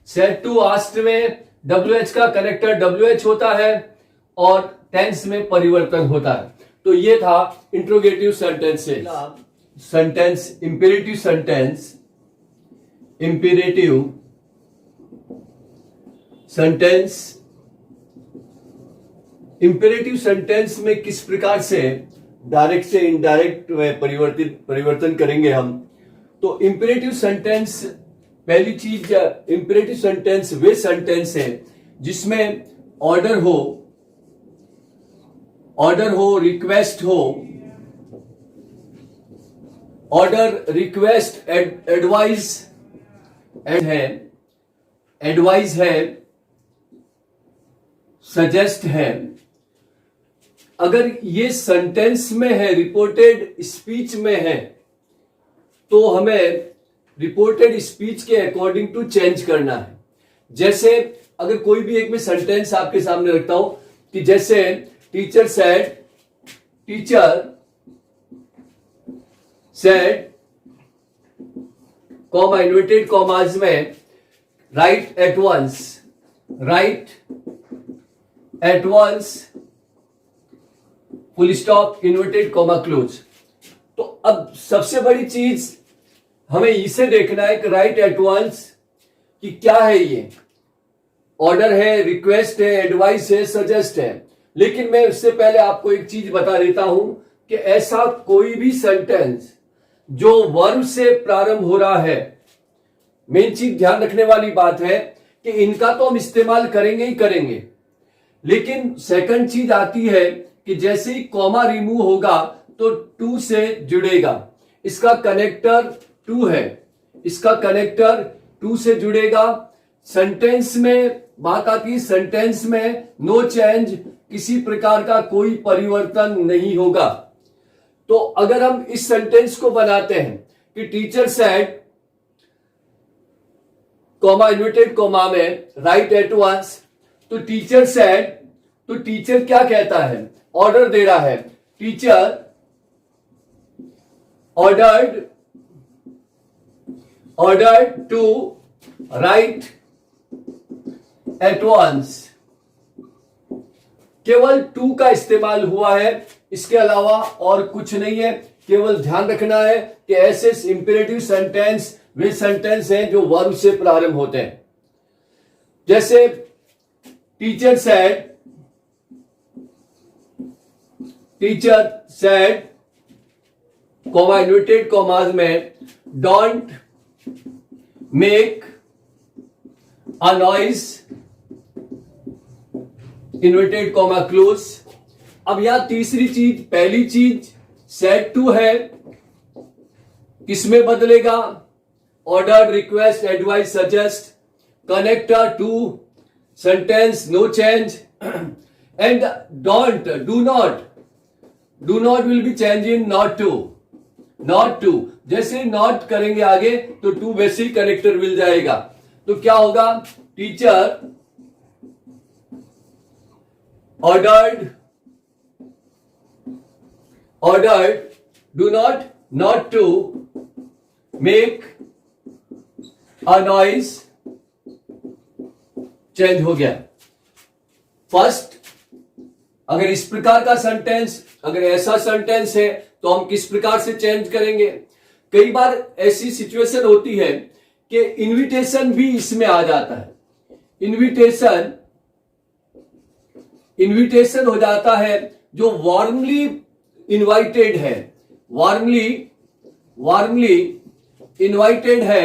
[SPEAKER 1] said to asked में WH का कनेक्टर WH होता है और टेंस में परिवर्तन होता है। तो ये था interrogative sentences. Sentence imperative sentence, imperative sentence, imperative sentence में किस प्रकार से डायरेक्ट से इनडायरेक्ट में परिवर्तन करेंगे हम। तो इंपेरेटिव सेंटेंस, पहली चीज, इंपेरेटिव सेंटेंस वे सेंटेंस है जिसमें ऑर्डर हो, रिक्वेस्ट हो, ऑर्डर, रिक्वेस्ट, एडवाइस है, सजेस्ट है। अगर ये सेंटेंस में है, रिपोर्टेड स्पीच में है, तो हमें रिपोर्टेड स्पीच के अकॉर्डिंग टू चेंज करना है। जैसे अगर कोई भी एक में सेंटेंस आपके सामने रखता हूं कि जैसे teacher said comma inverted commas में write at once full stop inverted comma close. तो अब सबसे बड़ी चीज हमें इसे देखना है कि राइट एट वंस कि क्या है, ये ऑर्डर है, रिक्वेस्ट है, एडवाइस है, सजेस्ट है। लेकिन मैं उससे पहले आपको एक चीज बता देता हूं कि ऐसा कोई भी सेंटेंस जो वर्ब से प्रारंभ हो रहा है, मेन चीज ध्यान रखने वाली बात है कि इनका तो हम इस्तेमाल करेंगे ही करेंगे, लेकिन सेकंड चीज आती है कि जैसे ही कॉमा रिमूव होगा तो टू से जुड़ेगा। इसका कनेक्टर टू है, इसका कनेक्टर टू से जुड़ेगा। सेंटेंस में बात आती है, सेंटेंस में नो चेंज, किसी प्रकार का कोई परिवर्तन नहीं होगा। तो अगर हम इस सेंटेंस को बनाते हैं कि teacher said comma inverted comma में राइट एट वंस, तो टीचर सेड, तो टीचर क्या कहता है, ऑर्डर दे रहा है, teacher ordered to write at once, केवल टू का इस्तेमाल हुआ है, इसके अलावा और कुछ नहीं है। केवल ध्यान रखना है कि ऐसे इंपेरेटिव सेंटेंस वे सेंटेंस हैं जो वर्ब से प्रारंभ होते हैं। जैसे teacher said comma inverted commas में don't make a noise inverted comma close. अब यहां तीसरी चीज, पहली चीज सेड टू है, किसमें बदलेगा? Order, request, advice, suggest, connector to sentence, no change. And don't, do not will be change in not to. जैसे नॉट करेंगे आगे तो टू बेसिक कनेक्टर मिल जाएगा। तो क्या होगा? Teacher ordered do not to make a noise, change हो गया। फर्स्ट, अगर इस प्रकार का सेंटेंस, अगर ऐसा सेंटेंस है तो हम किस प्रकार से चेंज करेंगे? कई बार ऐसी सिचुएशन होती है कि इनविटेशन भी इसमें आ जाता है। इनविटेशन हो जाता है जो वार्मली इनवाइटेड है, वार्मली इनवाइटेड है।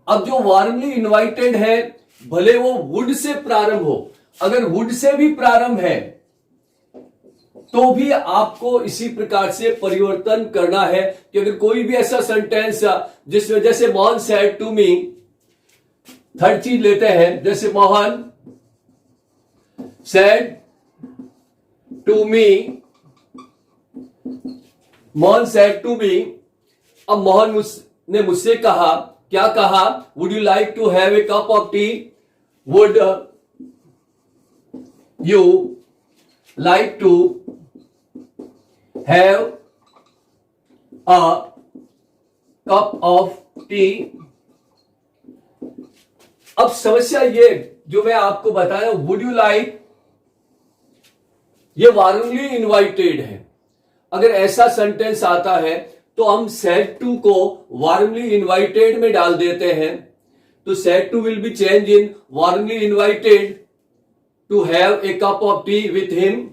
[SPEAKER 1] अब जो वार्मली इनवाइटेड है, भले वो वुड से प्रारंभ हो, अगर वुड से भी प्रारंभ है तो भी आपको इसी प्रकार से परिवर्तन करना है कि अगर कोई भी ऐसा सेंटेंस जिसमें, जैसे Mohan said to me, third चीज लेते हैं, जैसे मोहन सेड टू मी, अब मोहन ने मुझसे कहा, क्या कहा? Would you like to have a cup of tea? Would you like to have a cup of tea? अब समस्या ये जो मैं आपको बताया, वुड यू लाइक, ये वार्मली इनवाइटेड है। अगर ऐसा सेंटेंस आता है तो हम सेड टू को वार्मली इनवाइटेड में डाल देते हैं, तो said to will be change in warmly invited to have a cup of tea with him.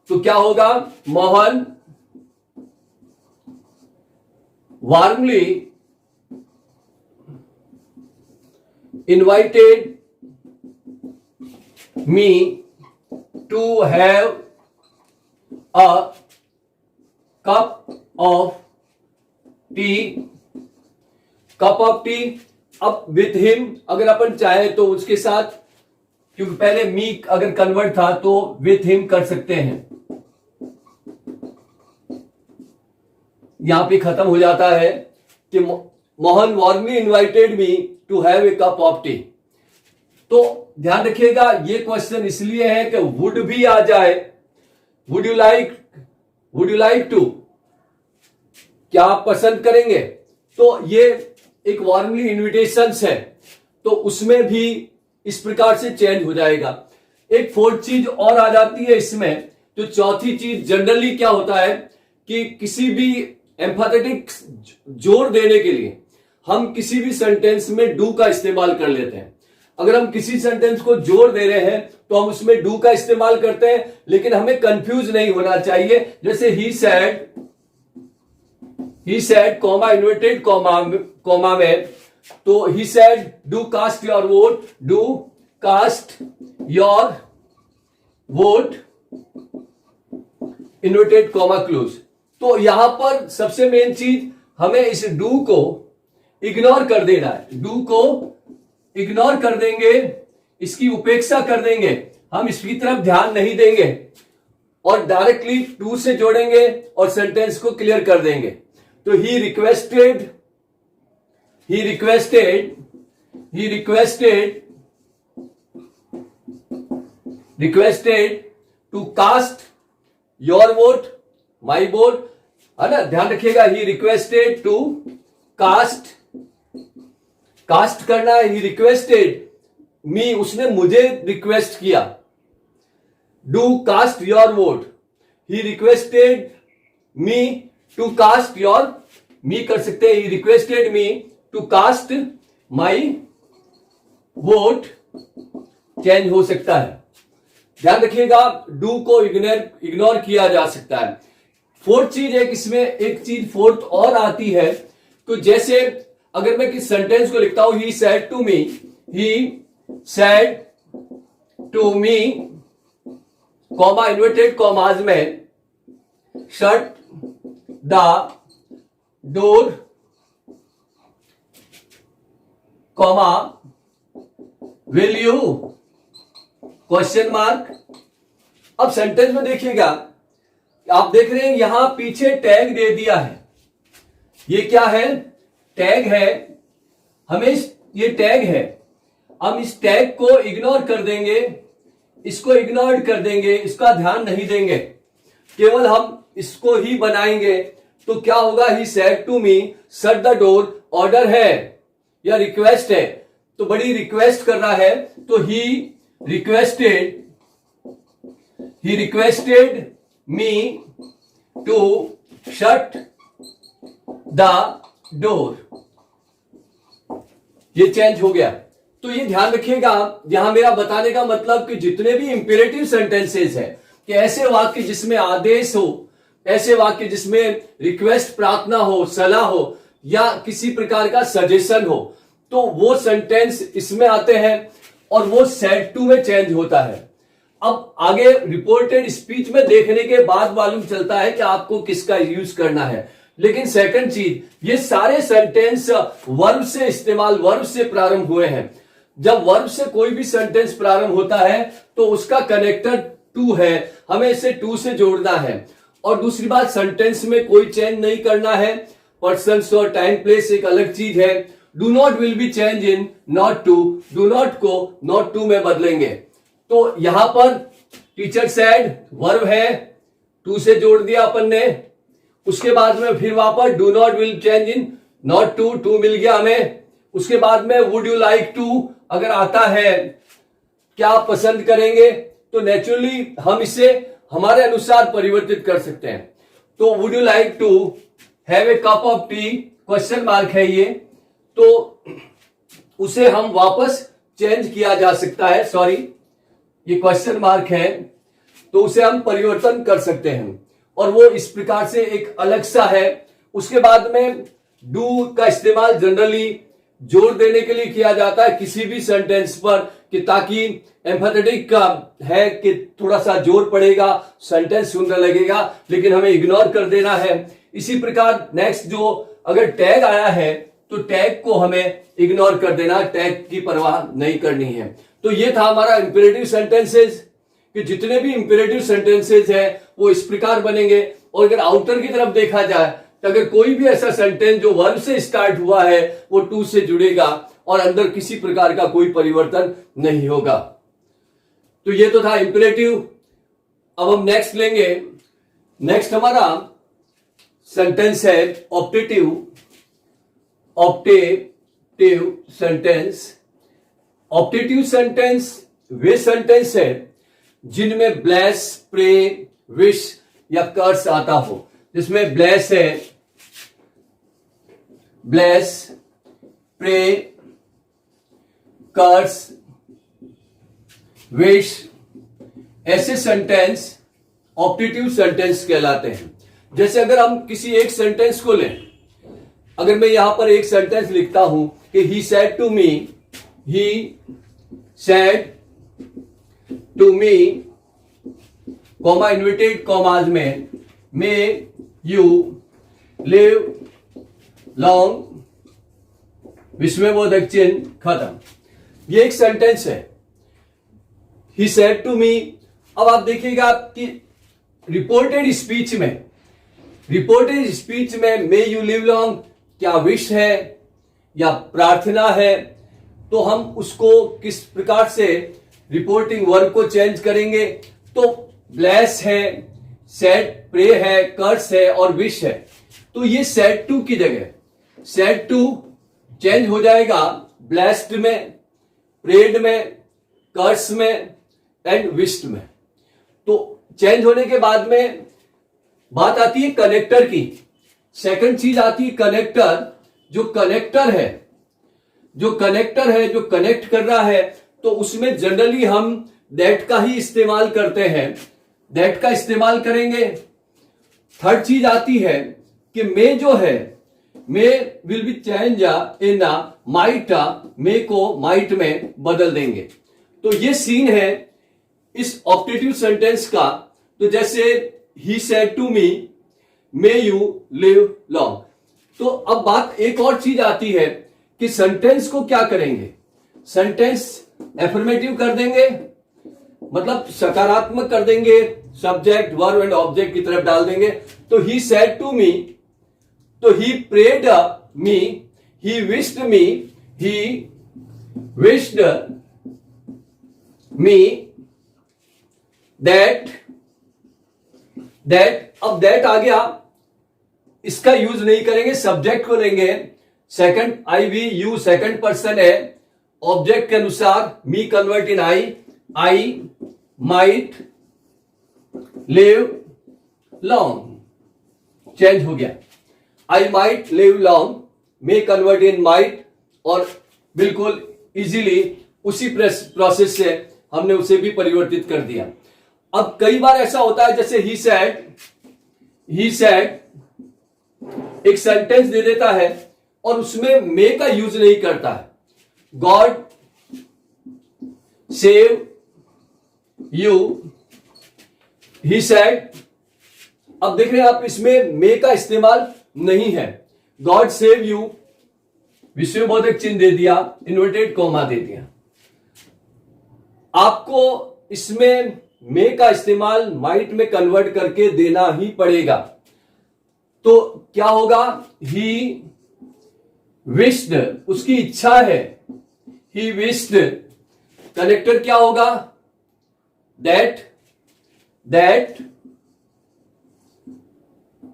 [SPEAKER 1] तो क्या होगा? Mohan warmly invited me to have a cup of tea. अब विथ हिम अगर अपन चाहे तो उसके साथ, क्योंकि पहले मी अगर कन्वर्ट था तो विथ हिम कर सकते हैं। यहां पे खत्म हो जाता है कि Mohan warmly invited me to have a cup of tea. तो ध्यान रखिएगा, ये क्वेश्चन इसलिए है कि वुड भी आ जाए, वुड यू लाइक टू, क्या आप पसंद करेंगे? तो ये एक वार्मली इन्विटेशन है, तो उसमें भी इस प्रकार से चेंज हो जाएगा। एक फोर्थ चीज और आ जाती है इसमें। तो चौथी चीज, जनरली क्या होता है कि किसी भी एम्फैथेटिक जोर देने के लिए हम किसी भी सेंटेंस में डू का इस्तेमाल कर लेते हैं। अगर हम किसी सेंटेंस को जोर दे रहे हैं तो हम उसमें डू का इस्तेमाल करते हैं, लेकिन हमें कंफ्यूज नहीं होना चाहिए। जैसे he said comma inverted comma में, तो he said do cast your vote, do cast your vote inverted comma close. तो यहां पर सबसे मेन चीज, हमें इस डू को इग्नोर कर देना है। डू को इग्नोर कर देंगे, इसकी उपेक्षा कर देंगे, हम इसकी तरफ ध्यान नहीं देंगे और डायरेक्टली टू से जोड़ेंगे और सेंटेंस को क्लियर कर देंगे। तो he requested to cast your vote, my vote, है ना? ध्यान रखिएगा, ही रिक्वेस्टेड टू कास्ट करना है। ही रिक्वेस्टेड मी, उसने मुझे रिक्वेस्ट किया। Do cast your vote, he requested me to cast your, me कर सकते हैं, he requested me to cast my vote, change हो सकता है। ध्यान रखिएगा, डू को इग्नोर किया जा सकता है। फोर्थ चीज है, इसमें एक चीज फोर्थ और आती है, तो जैसे अगर मैं किस सेंटेंस को लिखता हूं, he said to me, he said to me, comma inverted commas में, shut the door, comma will you, question mark. अब सेंटेंस में देखिएगा, आप देख रहे हैं यहां पीछे टैग दे दिया है। ये क्या है? टैग है। हमें ये टैग है, हम इस टैग को इग्नोर कर देंगे, इसको इग्नोर कर देंगे, इसका ध्यान नहीं देंगे, केवल हम इसको ही बनाएंगे। तो क्या होगा? He said to me shut the door, order है या रिक्वेस्ट है, तो बड़ी रिक्वेस्ट कर रहा है, तो he requested me to shut the door, ये चेंज हो गया। तो ये ध्यान रखिएगा, यहां मेरा बताने का मतलब कि जितने भी इंपेरेटिव सेंटेंसेस है, कि ऐसे वाक्य जिसमें आदेश हो, ऐसे वाक्य जिसमें रिक्वेस्ट, प्रार्थना हो, सलाह हो या किसी प्रकार का सजेशन हो, तो वो सेंटेंस इसमें आते हैं और वो सेड टू में चेंज होता है। अब आगे रिपोर्टेड स्पीच में देखने के बाद मालूम चलता है कि आपको किसका यूज करना है। लेकिन सेकंड चीज, ये सारे सेंटेंस वर्ब से इस्तेमाल, वर्ब से प्रारंभ हुए हैं। जब वर्ब से कोई भी सेंटेंस प्रारंभ होता है तो उसका कनेक्टर टू है, हमें इसे टू से जोड़ना है। और दूसरी बात, सेंटेंस में कोई चेंज नहीं करना है, पर्सन्स और टाइम प्लेस एक अलग चीज है। Do not will be change in not to, do not को नॉट टू में बदलेंगे। तो यहां पर टीचर सेड वर्ब है, टू से जोड़ दिया अपन ने, उसके बाद में फिर वापस do not will change in not to, to मिल गया हमें। उसके बाद में वुड यू लाइक टू अगर आता है, क्या आप पसंद करेंगे, तो नेचुरली हम इसे हमारे अनुसार परिवर्तित कर सकते हैं। तो would you like to have a cup of tea, question mark है ये, तो उसे हम वापस चेंज किया जा सकता है, सॉरी ये क्वेश्चन मार्क है, तो उसे हम परिवर्तन कर सकते हैं और वो इस प्रकार से एक अलग सा है। उसके बाद में डू का इस्तेमाल जनरली जोर देने के लिए किया जाता है किसी भी सेंटेंस पर, कि ताकि एम्फेथेटिक का है कि थोड़ा सा जोर पड़ेगा, सेंटेंस सुंदर लगेगा, लेकिन हमें इग्नोर कर देना है। इसी प्रकार नेक्स्ट, जो अगर टैग आया है तो टैग को हमें इग्नोर कर देना, टैग की परवाह नहीं करनी है। तो ये था हमारा इंपेरेटिव सेंटेंसेस, कि जितने भी इंपेरेटिव सेंटेंसेस है वो इस प्रकार बनेंगे। और अगर आउटर की तरफ देखा जाए तो अगर कोई भी ऐसा सेंटेंस जो वर्ब से स्टार्ट हुआ है वो टू से जुड़ेगा और अंदर किसी प्रकार का कोई परिवर्तन नहीं होगा। तो ये तो था इंपेरेटिव। अब हम नेक्स्ट लेंगे। नेक्स्ट हमारा सेंटेंस है optative, optative sentence. Optative sentence वे सेंटेंस है जिनमें ब्लेस, प्रे, विश या कर्स आता हो। जिसमें ब्लेस है, ब्लेस, प्रे, कर्स, विश, ऐसे सेंटेंस ऑप्टेटिव सेंटेंस कहलाते हैं। जैसे अगर हम किसी एक सेंटेंस को लें, अगर मैं यहां पर एक सेंटेंस लिखता हूं कि he said to me, he said to me, comma inverted commas में, मे यू लिव लॉन्ग, विस्मयबोधक चिन्ह, खत्म। ये एक सेंटेंस है, ही सेड टू मी। अब आप देखिएगा कि रिपोर्टेड स्पीच में मे यू लिव लॉन्ग क्या विश है या प्रार्थना है, तो हम उसको किस प्रकार से रिपोर्टिंग वर्ब को चेंज करेंगे। तो ब्लेस है, सेड, प्रे है, कर्स है और विश है। तो ये सेड टू की जगह सेड टू चेंज हो जाएगा ब्लेस्ड में, प्रेड में, कर्स में एंड विश्ड में। तो चेंज होने के बाद में बात आती है कनेक्टर की। सेकंड चीज आती है कनेक्टर। जो कनेक्टर है जो कनेक्ट कर रहा है, तो उसमें जनरली हम दैट का ही इस्तेमाल करते हैं, दैट का इस्तेमाल करेंगे। थर्ड चीज आती है कि मे जो है, may will be change in might, may को माइट में बदल देंगे। तो ये सीन है इस ऑप्टेटिव सेंटेंस का। तो जैसे ही said to me may you live long. तो अब बात एक और चीज आती है कि सेंटेंस को क्या करेंगे, सेंटेंस एफर्मेटिव कर देंगे, मतलब सकारात्मक कर देंगे, सब्जेक्ट वर्ब एंड ऑब्जेक्ट की तरफ डाल देंगे। तो ही सेड टू मी, तो he prayed me, he wished me, he wished me that, अब दैट आ गया, इसका यूज नहीं करेंगे, सब्जेक्ट को लेंगे। Second I we you second person है, ऑब्जेक्ट के अनुसार me convert in I might live long, change हो गया। I might live long, may convert in might, और बिल्कुल इजीली उसी प्रोसेस से हमने उसे भी परिवर्तित कर दिया। अब कई बार ऐसा होता है, जैसे ही सेड एक सेंटेंस दे देता है और उसमें मे का यूज नहीं करता है। God save you, he said. अब देख रहे हैं आप, इसमें मे का इस्तेमाल नहीं है। गॉड सेव यू, विस्मयबोधक चिन्ह दे दिया, इन्वर्टेड कॉमा दे दिया। आपको इसमें मे का इस्तेमाल माइट में कन्वर्ट करके देना ही पड़ेगा। तो क्या होगा, ही विश्ड, उसकी इच्छा है, ही विश्ड। कनेक्टर क्या होगा, दैट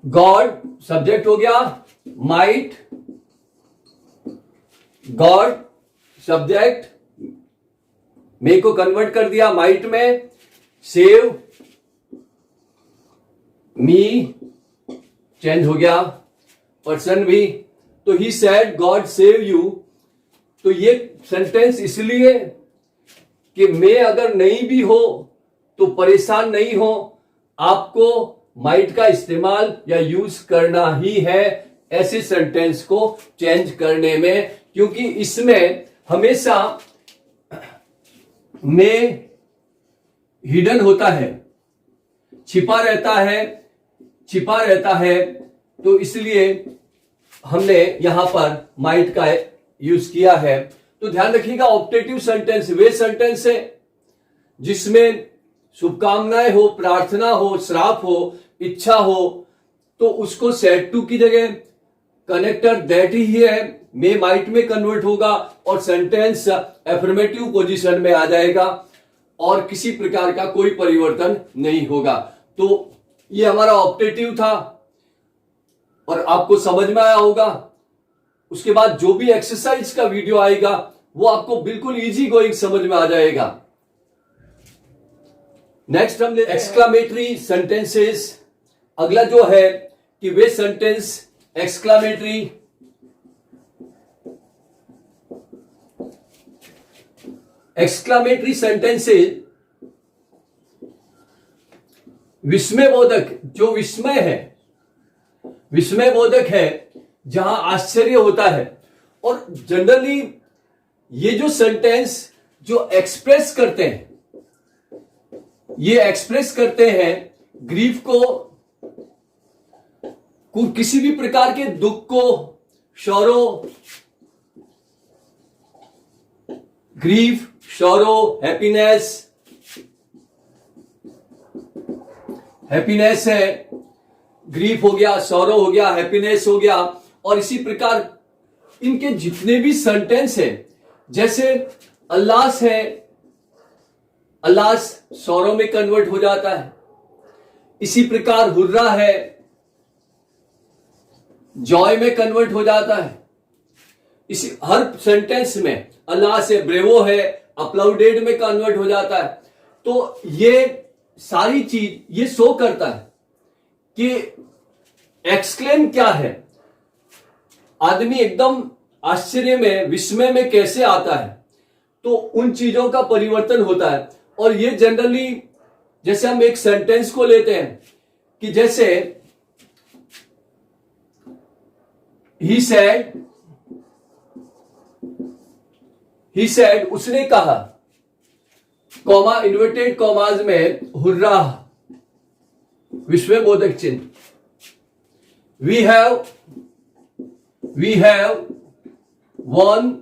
[SPEAKER 1] गॉड, सब्जेक्ट हो गया, माइट, गॉड सब्जेक्ट, मे को कन्वर्ट कर दिया माइट में, सेव मी चेंज हो गया, पर्सन भी। तो he said God save you. तो ये सेंटेंस इसलिए कि मैं अगर नहीं भी हो तो परेशान नहीं हो, आपको माइट का इस्तेमाल या यूज करना ही है ऐसे सेंटेंस को चेंज करने में, क्योंकि इसमें हमेशा में हिडन होता है, छिपा रहता है। तो इसलिए हमने यहां पर माइट का यूज किया है। तो ध्यान रखिएगा, ऑप्टेटिव सेंटेंस वे सेंटेंस है जिसमें शुभकामनाएं हो, प्रार्थना हो, श्राप हो, इच्छा हो, तो उसको सेड टू की जगह कनेक्टर दैट ही है, मे माइट में कन्वर्ट होगा और सेंटेंस एफर्मेटिव पोजीशन में आ जाएगा और किसी प्रकार का कोई परिवर्तन नहीं होगा। तो ये हमारा ऑप्टेटिव था और आपको समझ में आया होगा। उसके बाद जो भी एक्सरसाइज का वीडियो आएगा वो आपको बिल्कुल इजी गोइंग समझ में आ जाएगा। नेक्स्ट हम एक्सक्लामेटरी सेंटेंसेस। अगला जो है कि वे सेंटेंस एक्सक्लामेटरी सेंटेंसेस विस्मयबोधक, जो विस्मयबोधक है, जहां आश्चर्य होता है। और जनरली ये जो सेंटेंस जो एक्सप्रेस करते हैं ग्रीफ को, किसी भी प्रकार के दुख को, शौरो, ग्रीफ, शौरो, हैप्पीनेस है, ग्रीफ हो गया, सौरो हो गया, हैप्पीनेस हो गया। और इसी प्रकार इनके जितने भी सेंटेंस है, जैसे अल्लास है, अल्लास सौरो में कन्वर्ट हो जाता है। इसी प्रकार हुर्रा है, जॉय में कन्वर्ट हो जाता है। इसी हर सेंटेंस में अल्लाह से ब्रेवो है, अप्लाउडेड में कन्वर्ट हो जाता है। तो ये सारी चीज ये शो करता है कि एक्सक्लेम क्या है। आदमी एकदम आश्चर्य में, विस्मय में कैसे आता है, तो उन चीजों का परिवर्तन होता है। और ये जनरली, जैसे हम एक सेंटेंस को लेते हैं कि जैसे ही सेड, उसने कहा, कॉमा, इन्वर्टेड कॉमाज में हुर्रा, विस्मयबोधक चिन्ह, we have won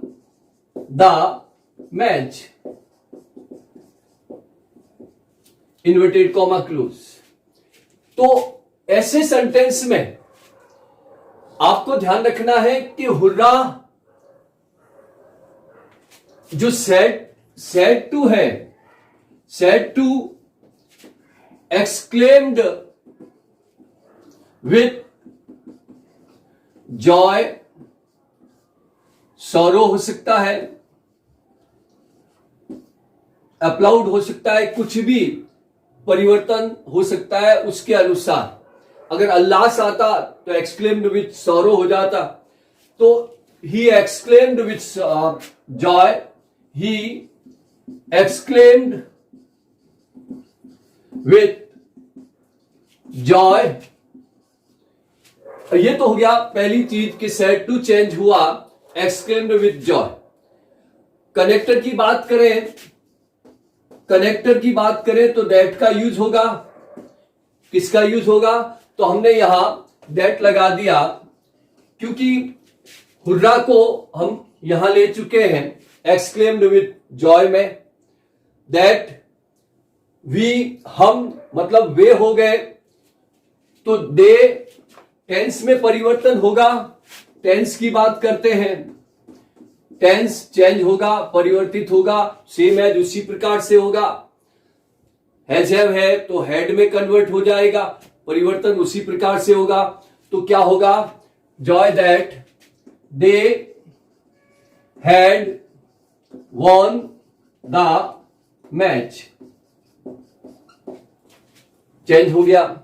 [SPEAKER 1] the match, inverted comma close. तो ऐसे सेंटेंस में आपको ध्यान रखना है कि हुर्रा जो सेड टू है, said to exclaimed with joy, sorrow हो सकता है, अप्लाउड हो सकता है, कुछ भी परिवर्तन हो सकता है उसके अनुसार। अगर अल्लास आता तो एक्सक्लेम्ड विथ सौरो हो जाता। तो he exclaimed with Joy, he exclaimed with Joy. ये तो हो गया पहली चीज कि सेड टू चेंज हुआ, एक्सक्लेम्ड विथ जॉय। कनेक्टर की बात करें तो दैट का यूज होगा। किसका यूज होगा? तो हमने यहां दैट लगा दिया क्योंकि हुर्रा को हम यहां ले चुके हैं एक्सक्लेम्ड विथ जॉय में। दैट, हम मतलब वे हो गए, तो दे टेंस में परिवर्तन होगा। टेंस की बात करते हैं, टेंस चेंज होगा, परिवर्तित होगा, सेम एज उसी प्रकार से होगा। हैज हैव है तो हैड में कन्वर्ट हो जाएगा, परिवर्तन उसी प्रकार से होगा। तो क्या होगा? Joy that they had won the match, change हो गया।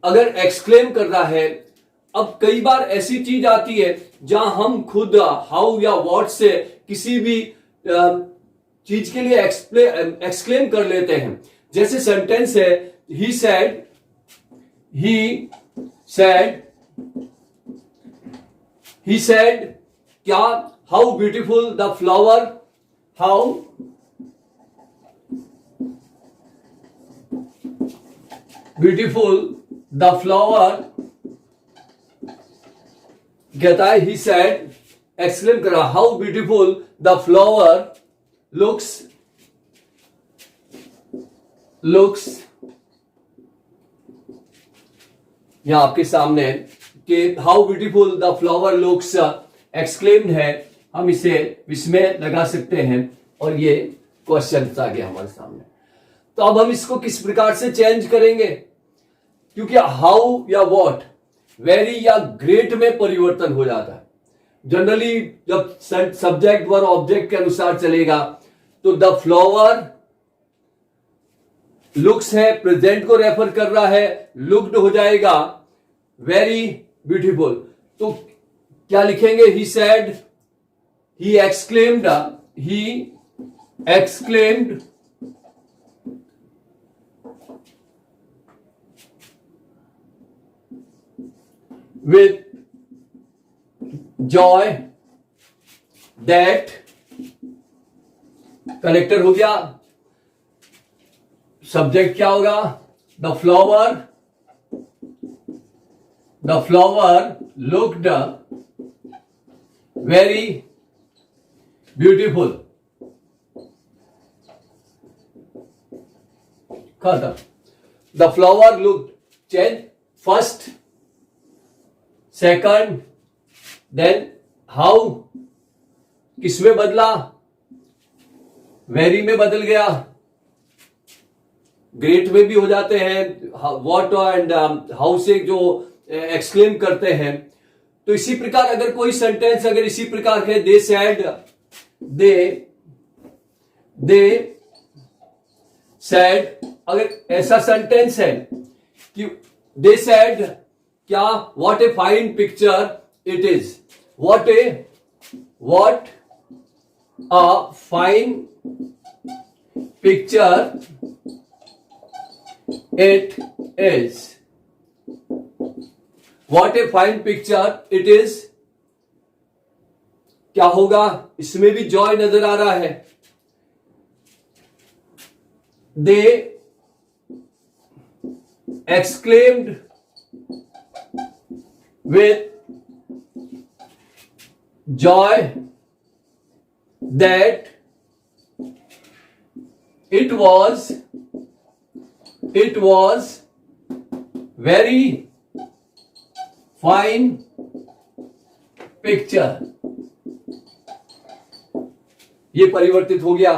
[SPEAKER 1] अगर एक्सक्लेम कर रहा है, अब कई बार ऐसी चीज आती है जहां हम खुद हाउ या व्हाट से किसी भी चीज के लिए एक्सक्लेम कर लेते हैं। जैसे सेंटेंस है ही सेड क्या? How beautiful the flower, how beautiful the flower, कहता है ही सेड, एक्सक्लेम करा, how beautiful the flower looks यहां आपके सामने कि how beautiful the flower looks exclaimed है, हम इसे विस्मय लगा सकते हैं और ये क्वेश्चन आ गया हमारे सामने। तो अब हम इसको किस प्रकार से चेंज करेंगे? क्योंकि हाउ या व्हाट वेरी या ग्रेट में परिवर्तन हो जाता है। जनरली जब सब्जेक्ट वर्ब ऑब्जेक्ट के अनुसार चलेगा तो द फ्लावर लुक्स है, प्रेजेंट को रेफर कर रहा है, लुक्ड हो जाएगा वेरी ब्यूटीफुल। तो क्या लिखेंगे? He said, he exclaimed with joy that, connector हो गया। सब्जेक्ट क्या होगा? The flower looked very beautiful, खत्म। The flower looked, change first, second, then how किसमें बदला? वेरी में बदल गया। ग्रेट में भी हो जाते हैं, व्हाट एंड हाउ से जो एक्सक्लेम करते हैं। तो इसी प्रकार अगर कोई सेंटेंस अगर इसी प्रकार है, दे सेड अगर ऐसा सेंटेंस है कि दे सेड, क्या, what a fine picture it is, what a fine picture it is, what a fine picture it is, क्या होगा? इसमें भी जॉय नजर आ रहा है। दे exclaimed with joy that it was very fine picture। ये परिवर्तित हो गया।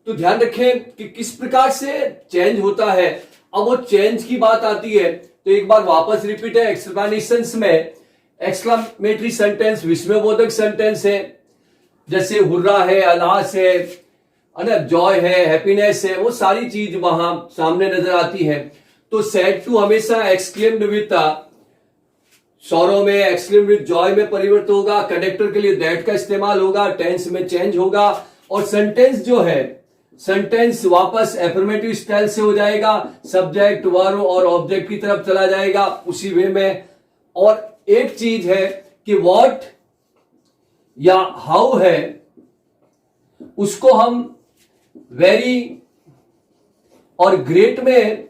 [SPEAKER 1] तो ध्यान रखें कि किस प्रकार से चेंज होता है। अब वो चेंज की बात आती है तो एक बार वापस रिपीट है एक्सप्लेनेशंस में। एक्सक्लामेटरी सेंटेंस विस्मयबोधक सेंटेंस है, जैसे हुर्रा है, अलास है, जॉय है, हैप्पीनेस है, वो सारी चीज वहां सामने नजर आती है। तो सैड टू हमेशा एक्सक्लेम्ड विद सॉरो में, एक्सक्लेम्ड विद जॉय में परिवर्तित होगा। कंडक्टर के लिए दैट का इस्तेमाल होगा, टेंस में चेंज होगा, और सेंटेंस जो है, सेंटेंस वापस एफर्मेटिव स्टाइल से हो जाएगा, सब्जेक्ट, वर्ब और ऑब्जेक्ट की तरफ चला जाएगा उसी वे में। और एक चीज है कि व्हाट या हाउ है, उसको हम वेरी और ग्रेट में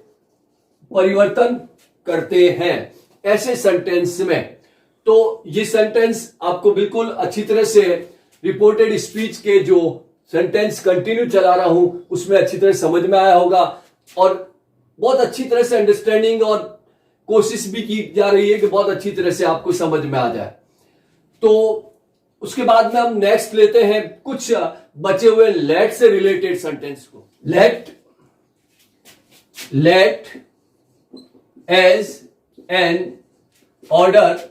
[SPEAKER 1] परिवर्तन करते हैं ऐसे सेंटेंस में। तो ये सेंटेंस आपको बिल्कुल अच्छी तरह से रिपोर्टेड स्पीच के जो सेंटेंस कंटिन्यू चला रहा हूं उसमें अच्छी तरह समझ में आया होगा, और बहुत अच्छी तरह से अंडरस्टैंडिंग और कोशिश भी की जा रही है कि बहुत अच्छी तरह से आपको समझ में आ जाए। तो उसके बाद में हम नेक्स्ट लेते हैं कुछ बचे हुए लेट से रिलेटेड सेंटेंस को। Let as an order.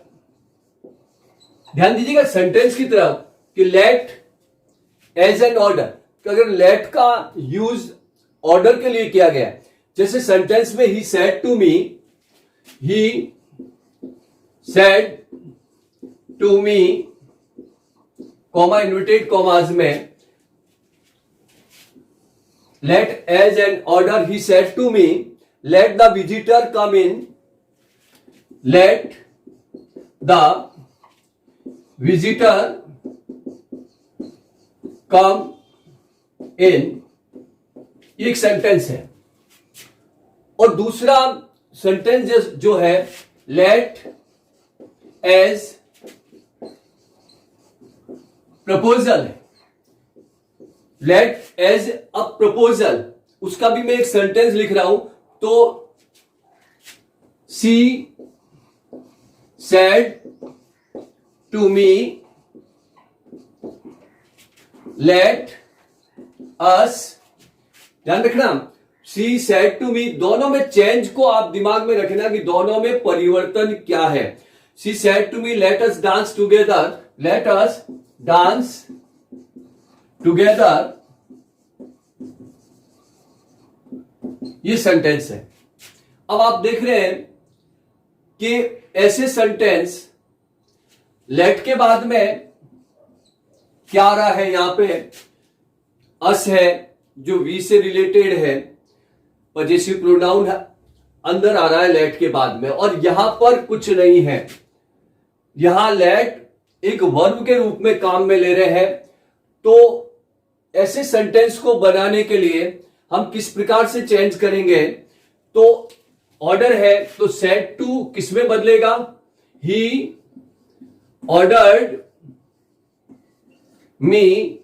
[SPEAKER 1] ध्यान दीजिएगा सेंटेंस की तरफ कि लेट एज एन ऑर्डर। अगर लेट का यूज ऑर्डर के लिए किया गया, जैसे सेंटेंस में he said to me comma inverted commas में, let as an order he said to me, let the visitor come in, let the visitor come in, एक सेंटेंस है। और दूसरा सेंटेंस जो है लेट एज प्रपोजल है। Let as a proposal, उसका भी मैं एक सेंटेंस लिख रहा हूं। तो she said to me, let us, ध्यान रखना सी सेड टू मी, दोनों में चेंज को आप दिमाग में रखना कि दोनों में परिवर्तन क्या है। She said to me let us dance together, let us dance together, ये सेंटेंस है। अब आप देख रहे हैं कि ऐसे सेंटेंस लेट के बाद में क्या आ रहा है, यहां पे अस है जो वी से रिलेटेड है, पजेसिव प्रोनाउन अंदर आ रहा है लेट के बाद में, और यहां पर कुछ नहीं है। यहां लेट एक वर्ब के रूप में काम में ले रहे हैं। तो ऐसे सेंटेंस को बनाने के लिए हम किस प्रकार से चेंज करेंगे? तो ऑर्डर है तो सेड टू किस में बदलेगा? He ordered me,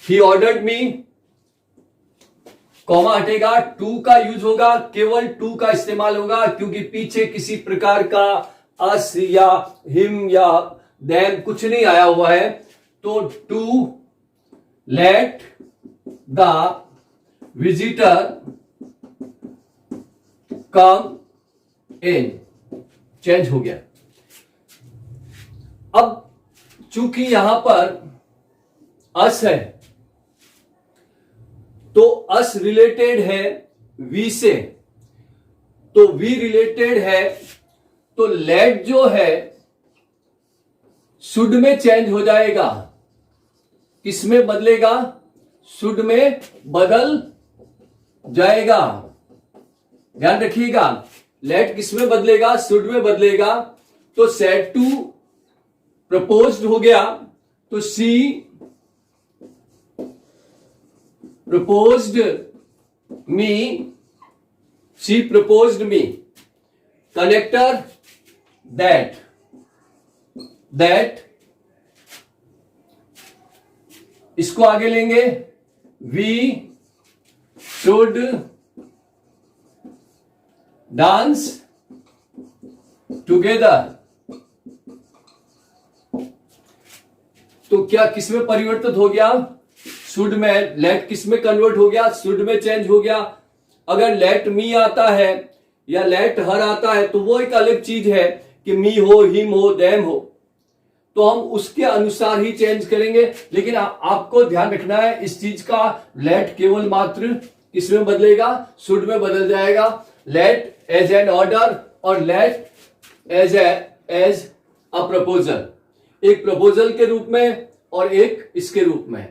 [SPEAKER 1] he ordered me, comma हटेगा, टू का यूज होगा, केवल टू का इस्तेमाल होगा क्योंकि पीछे किसी प्रकार का अस या हिम या देम कुछ नहीं आया हुआ है। तो to let the visitor come in, change हो गया। अब चूंकि यहां पर अस है तो अस रिलेटेड है वी से, तो वी रिलेटेड है, तो लेट जो है शुड में चेंज हो जाएगा। किस में बदलेगा? शुड में बदल जाएगा। ध्यान रखिएगा, लेट किस में बदलेगा? शुड में बदलेगा। तो सेड टू प्रपोज्ड हो गया, तो she proposed me, she proposed me. Connector that, that इसको आगे लेंगे, वी शुड डांस टुगेदर। तो क्या किस में परिवर्तित हो गया? शुड में। लेट किस में कन्वर्ट हो गया? शुड में चेंज हो गया। अगर लेट मी आता है या लेट हर आता है तो वो एक अलग चीज है कि मी हो, हिम हो, देम हो, तो हम उसके अनुसार ही चेंज करेंगे। लेकिन आपको ध्यान रखना है इस चीज का, लेट केवल मात्र किस में बदलेगा? शुड में बदल जाएगा। लेट एज एन ऑर्डर और लेट एज अ प्रपोजल, एक प्रपोजल के रूप में और एक इसके रूप में।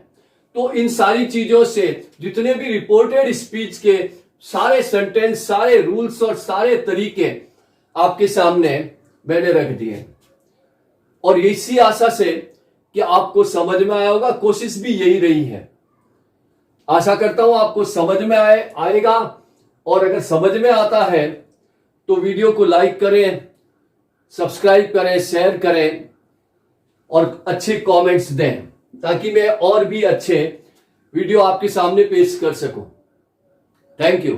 [SPEAKER 1] तो इन सारी चीजों से जितने भी रिपोर्टेड स्पीच के सारे सेंटेंस, सारे रूल्स और सारे तरीके आपके सामने मैंने रख दिए, और इसी आशा से कि आपको समझ में आया होगा। कोशिश भी यही रही है। आशा करता हूं आपको समझ में आएगा, और अगर समझ में आता है तो वीडियो को लाइक करें, सब्सक्राइब करें, शेयर करें और अच्छे कमेंट्स दें, ताकि मैं और भी अच्छे वीडियो आपके सामने पेश कर सकूं। Thank you.